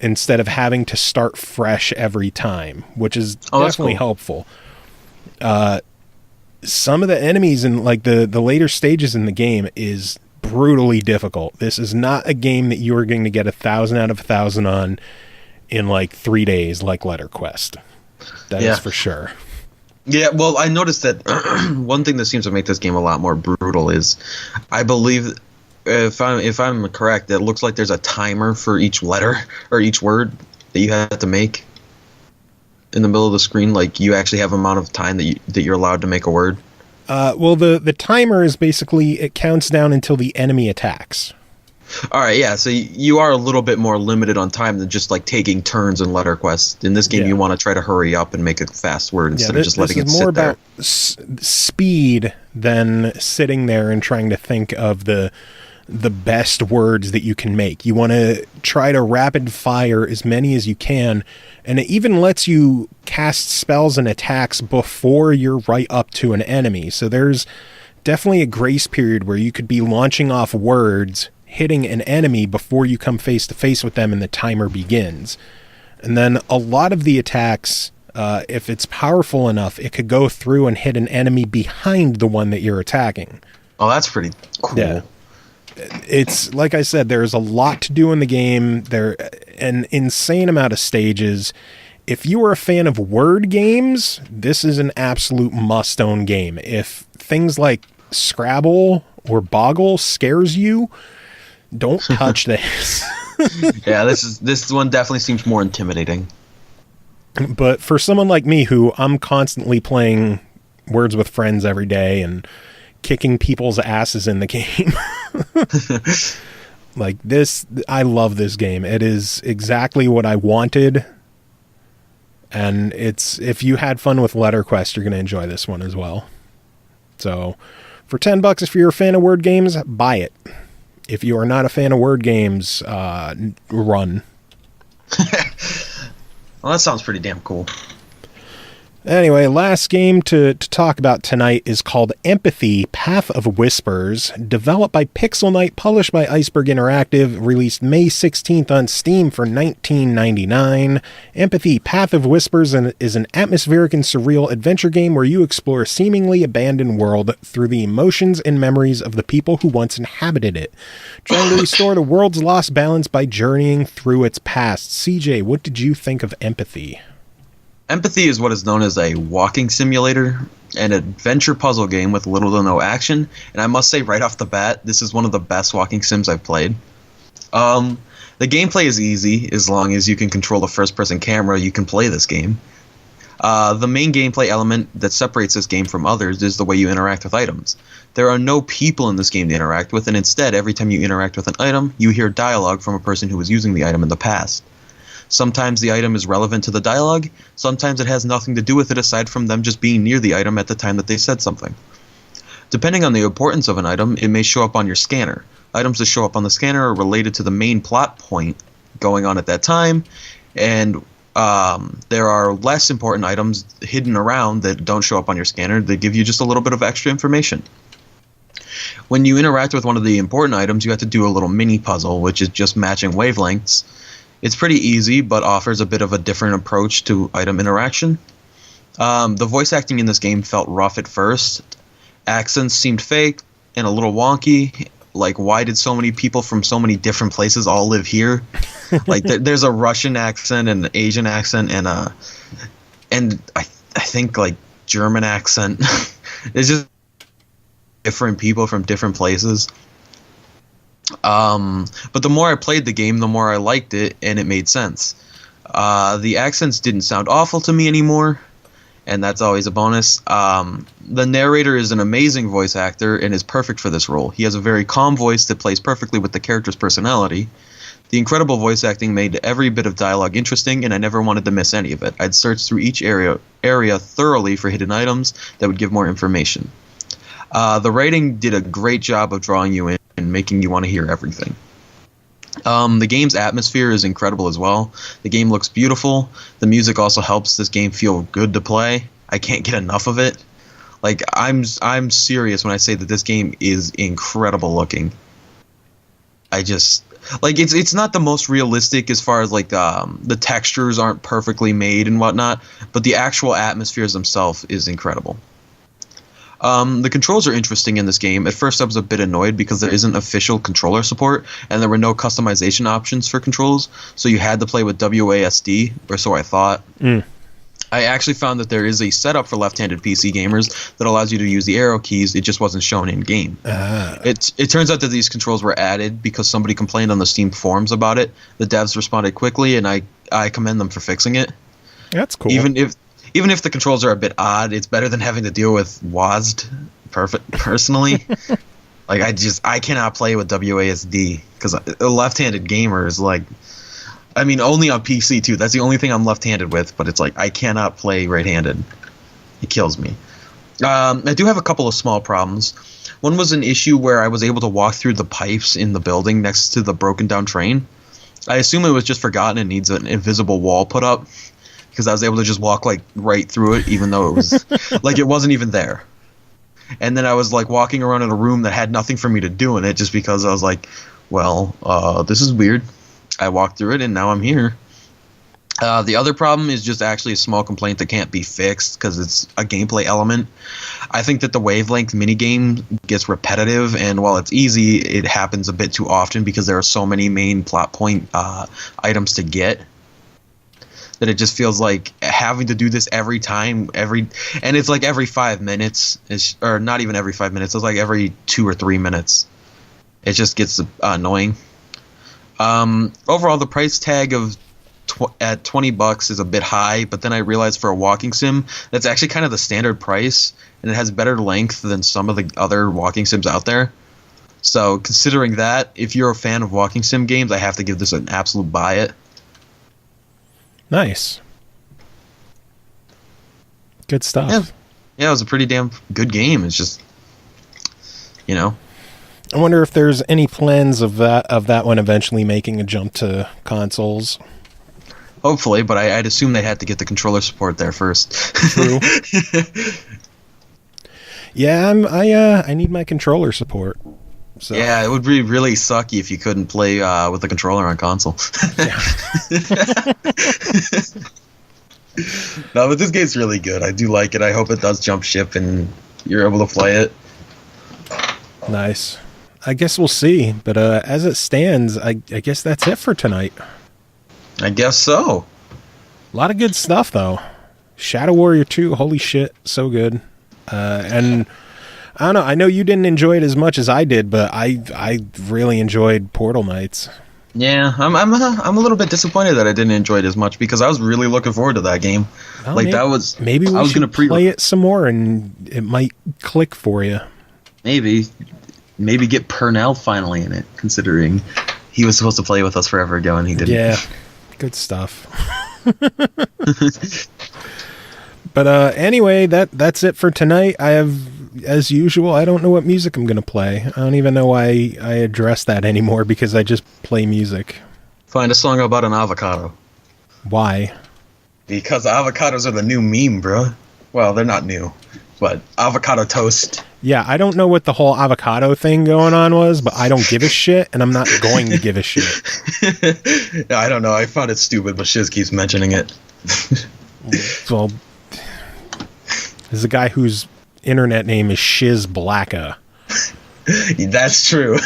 instead of having to start fresh every time, which is definitely helpful. Some of the enemies in like the later stages in the game is brutally difficult. This is not a game that you are going to get 1,000 out of 1,000 on in like 3 days, like Letter Quest. That is for sure. Yeah, well, I noticed that one thing that seems to make this game a lot more brutal is, I believe, if I'm correct, it looks like there's a timer for each letter or each word that you have to make in the middle of the screen. Like, you actually have an amount of time that you're allowed to make a word. Well, the timer is basically, it counts down until the enemy attacks. All right, yeah. So you are a little bit more limited on time than just like taking turns in letter quest. In this game, you want to try to hurry up and make a fast word instead of just letting it sit there. This is more about speed than sitting there and trying to think of the best words that you can make. You want to try to rapid fire as many as you can, and it even lets you cast spells and attacks before you're right up to an enemy. So there's definitely a grace period where you could be launching off words, hitting an enemy before you come face to face with them and the timer begins. And then a lot of the attacks, if it's powerful enough, it could go through and hit an enemy behind the one that you're attacking. Oh, that's pretty cool. Yeah. It's like I said, there's a lot to do in the game. There an insane amount of stages. If you are a fan of word games, this is an absolute must-own game. If things like Scrabble or Boggle scares you, don't touch this. Yeah, this one definitely seems more intimidating. But for someone like me, who I'm constantly playing Words with Friends every day and kicking people's asses in the game, like this, I love this game. It is exactly what I wanted. And if you had fun with Letterquest, you're going to enjoy this one as well. So for $10, if you're a fan of word games, buy it. If you are not a fan of word games, run. Well, that sounds pretty damn cool. Anyway, last game to talk about tonight is called Empathy: Path of Whispers, developed by Pixel Knight, published by Iceberg Interactive, released May 16th on Steam for $19.99. Empathy: Path of Whispers is an atmospheric and surreal adventure game where you explore a seemingly abandoned world through the emotions and memories of the people who once inhabited it, trying to restore the world's lost balance by journeying through its past. CJ, what did you think of Empathy? Empathy is what is known as a walking simulator, an adventure puzzle game with little to no action, and I must say right off the bat, this is one of the best walking sims I've played. The gameplay is easy. As long as you can control the first-person camera, you can play this game. The main gameplay element that separates this game from others is the way you interact with items. There are no people in this game to interact with, and instead, every time you interact with an item, you hear dialogue from a person who was using the item in the past. Sometimes the item is relevant to the dialogue, sometimes it has nothing to do with it aside from them just being near the item at the time that they said something. Depending on the importance of an item, it may show up on your scanner. Items that show up on the scanner are related to the main plot point going on at that time, and there are less important items hidden around that don't show up on your scanner that give you just a little bit of extra information. When you interact with one of the important items, you have to do a little mini puzzle, which is just matching wavelengths. It's pretty easy, but offers a bit of a different approach to item interaction. The voice acting in this game felt rough at first. Accents seemed fake and a little wonky. Like, why did so many people from so many different places all live here? Like, there's a Russian accent and an Asian accent and I think like German accent. It's just different people from different places. But the more I played the game, the more I liked it, and it made sense. The accents didn't sound awful to me anymore, and that's always a bonus. The narrator is an amazing voice actor and is perfect for this role. He has a very calm voice that plays perfectly with the character's personality. The incredible voice acting made every bit of dialogue interesting, and I never wanted to miss any of it. I'd search through each area thoroughly for hidden items that would give more information. The writing did a great job of drawing you in and making you want to hear everything. The game's atmosphere is incredible as well. The game looks beautiful. The music also helps this game feel good to play. I can't get enough of it. Like, I'm serious when I say that this game is incredible looking. I just like it's not the most realistic as far as like the textures aren't perfectly made and whatnot, but the actual atmospheres themselves is incredible. The controls are interesting in this game. At first I was a bit annoyed because there isn't official controller support and there were no customization options for controls, so you had to play with WASD, or so I thought. I actually found that there is a setup for left-handed PC gamers that allows you to use the arrow keys. It just wasn't shown in-game. It turns out that these controls were added because somebody complained on the Steam forums about it. The devs responded quickly, and I commend them for fixing it. That's cool. Even if the controls are a bit odd, it's better than having to deal with WASD personally. Like I cannot play with WASD because a left-handed gamer is like, I mean, only on PC too. That's the only thing I'm left-handed with. But it's like I cannot play right-handed. It kills me. I do have a couple of small problems. One was an issue where I was able to walk through the pipes in the building next to the broken down train. I assume it was just forgotten and needs an invisible wall put up, because I was able to just walk like right through it, even though it was like it wasn't even there. And then I was like walking around in a room that had nothing for me to do in it, just because I was like, well, this is weird. I walked through it and now I'm here. The other problem is just actually a small complaint that can't be fixed because it's a gameplay element. I think that the wavelength minigame gets repetitive, and while it's easy, it happens a bit too often because there are so many main plot point items to get that it just feels like having to do this every time, and it's like every 5 minutes, or not even every 5 minutes, it's like every 2 or 3 minutes. It just gets annoying. Overall, the price tag of at $20 is a bit high, but then I realized for a walking sim, that's actually kind of the standard price, and it has better length than some of the other walking sims out there. So considering that, if you're a fan of walking sim games, I have to give this an absolute buy it. Nice. Good stuff. Yeah, it was a pretty damn good game. It's just, you know. I wonder if there's any plans of that one eventually making a jump to consoles. Hopefully, but I'd assume they had to get the controller support there first. True. Yeah, I need my controller support. So. Yeah, it would be really sucky if you couldn't play with the controller on console. No, but this game's really good. I do like it. I hope it does jump ship and you're able to play it. Nice. I guess we'll see. But as it stands, I guess that's it for tonight. I guess so. A lot of good stuff, though. Shadow Warrior 2, holy shit, so good. And I don't know, I know you didn't enjoy it as much as I did, but I really enjoyed Portal Knights. Yeah, I'm a little bit disappointed that I didn't enjoy it as much because I was really looking forward to that game. Well, maybe we should play it some more and it might click for you. Maybe get Purnell finally in it, considering he was supposed to play with us forever ago and he didn't. Yeah, good stuff. But anyway, that's it for tonight. I have, as usual, I don't know what music I'm going to play. I don't even know why I address that anymore because I just play music. Find a song about an avocado. Why? Because avocados are the new meme, bro. Well, they're not new, but avocado toast. Yeah, I don't know what the whole avocado thing going on was, but I don't give a shit, and I'm not going to give a shit. I don't know. I found it stupid, but Shiz keeps mentioning it. Well, there's a guy whose internet name is Shiz Blacka. That's true.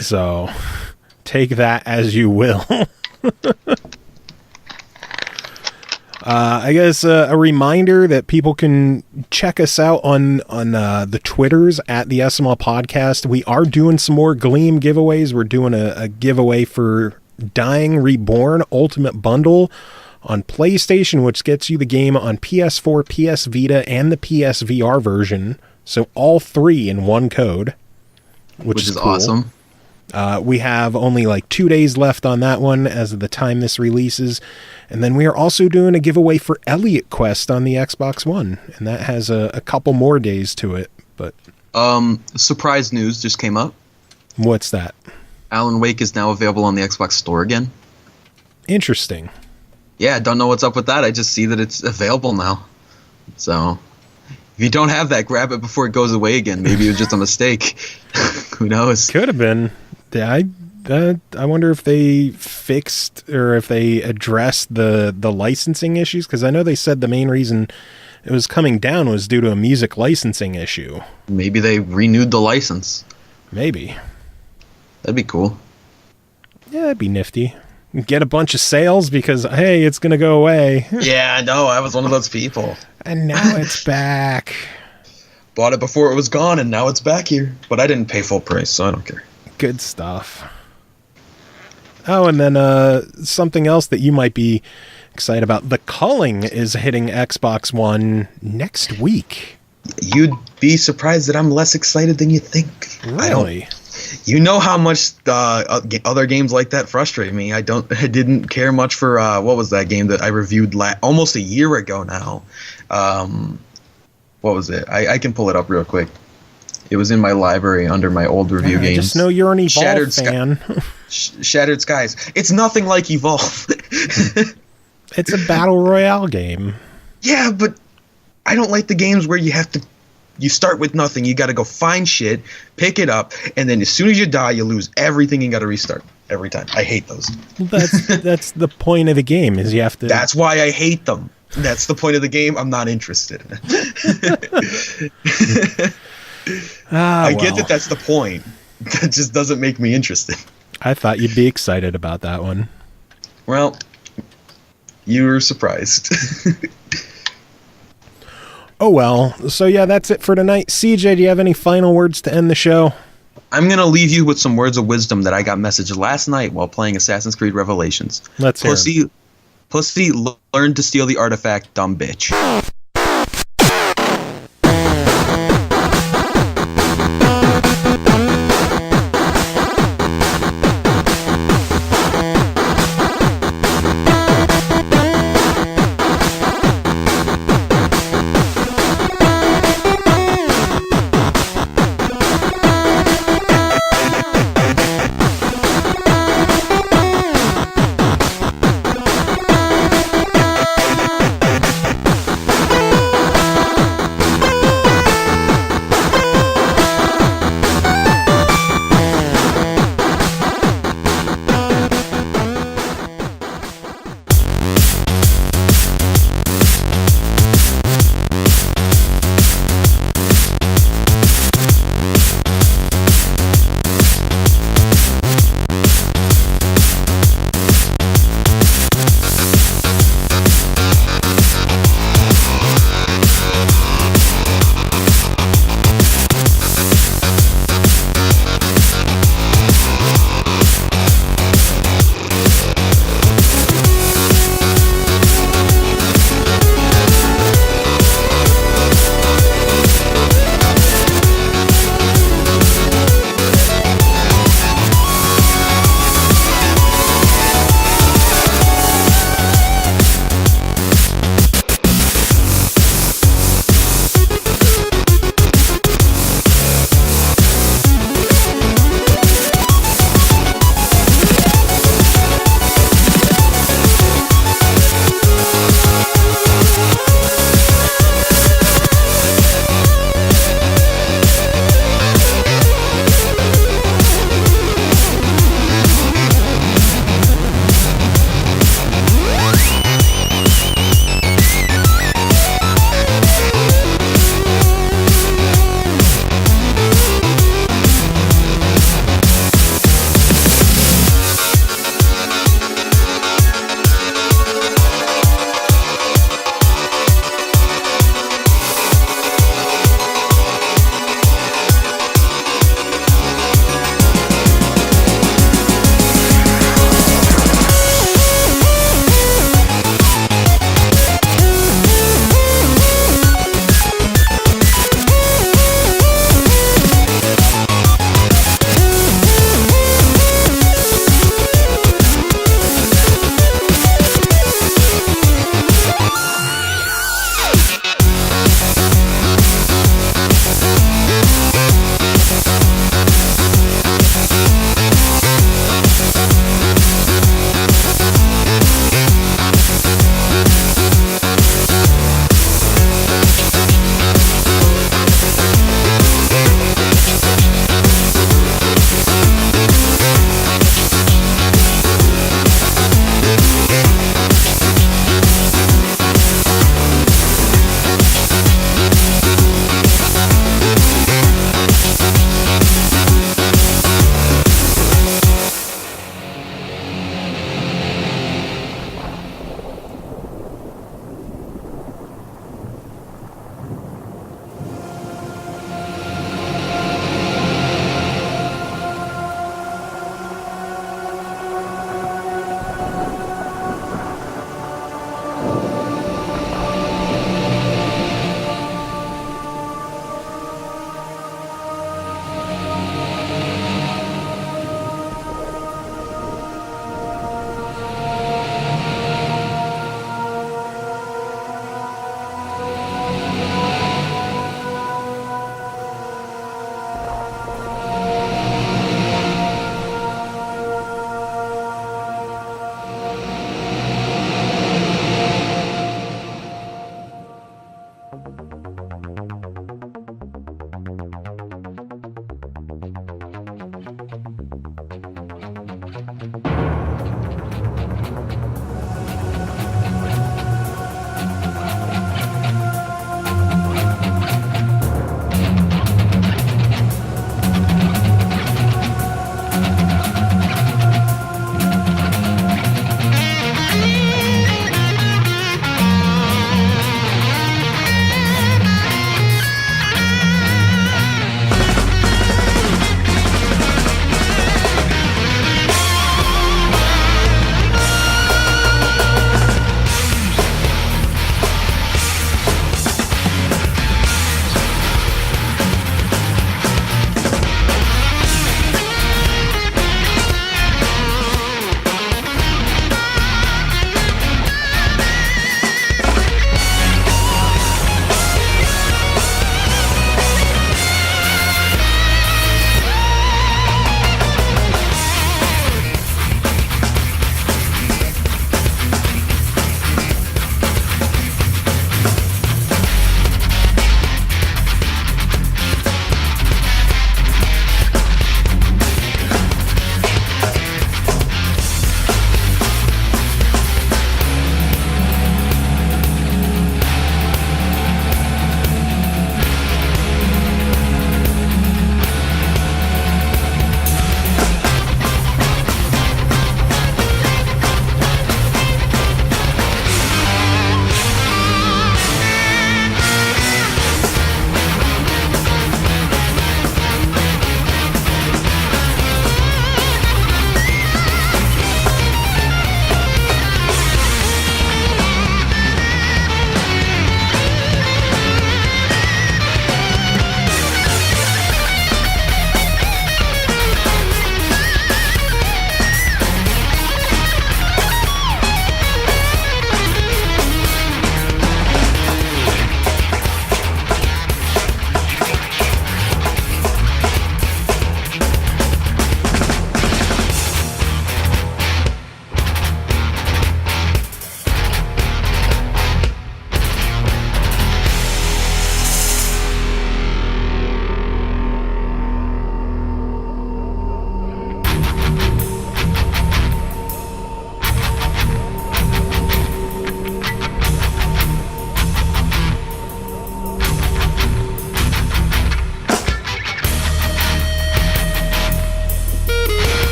So, take that as you will. I guess a reminder that people can check us out on the Twitters at the SML Podcast. We are doing some more Gleam giveaways. We're doing a giveaway for Dying Reborn Ultimate Bundle on PlayStation, which gets you the game on PS4, PS Vita, and the PSVR version. So all three in one code, which is cool. Awesome. We have only like 2 days left on that one as of the time this releases. And then we are also doing a giveaway for Elliot Quest on the Xbox One. And that has a couple more days to it. But surprise news just came up. What's that? Alan Wake is now available on the Xbox Store again. Interesting. Yeah, I don't know what's up with that. I just see that it's available now. So if you don't have that, grab it before it goes away again. Maybe it was just a mistake. Who knows? Could have been. I wonder if they fixed or if they addressed the licensing issues, because I know they said the main reason it was coming down was due to a music licensing issue. Maybe they renewed the license. Maybe. That'd be cool. Yeah, that'd be nifty. Get a bunch of sales because, hey, it's going to go away. Yeah, I know. I was one of those people. And now it's back. Bought it before it was gone, and now it's back here. But I didn't pay full price, so I don't care. Good stuff. Oh, and then something else that you might be excited about. The Culling is hitting Xbox One next week. You'd be surprised that I'm less excited than you think. Really? You know how much other games like that frustrate me. I didn't care much for what was that game that I reviewed almost a year ago now. What was it? I can pull it up real quick. It was in my library under my old review games. I just know you're an Evolve fan. Shattered Skies. It's nothing like Evolve. It's a battle royale game. Yeah, but I don't like the games where you start with nothing. You got to go find shit, pick it up, and then as soon as you die, you lose everything and got to restart every time. I hate those. That's the point of the game is you have to. That's why I hate them. That's the point of the game. I'm not interested in it. I get that that's the point. That just doesn't make me interested. I thought you'd be excited about that one. Well, you were surprised. Oh, well. So, yeah, that's it for tonight. CJ, do you have any final words to end the show? I'm going to leave you with some words of wisdom that I got messaged last night while playing Assassin's Creed Revelations. Let's hear 'em. Pussy, learn to steal the artifact, dumb bitch.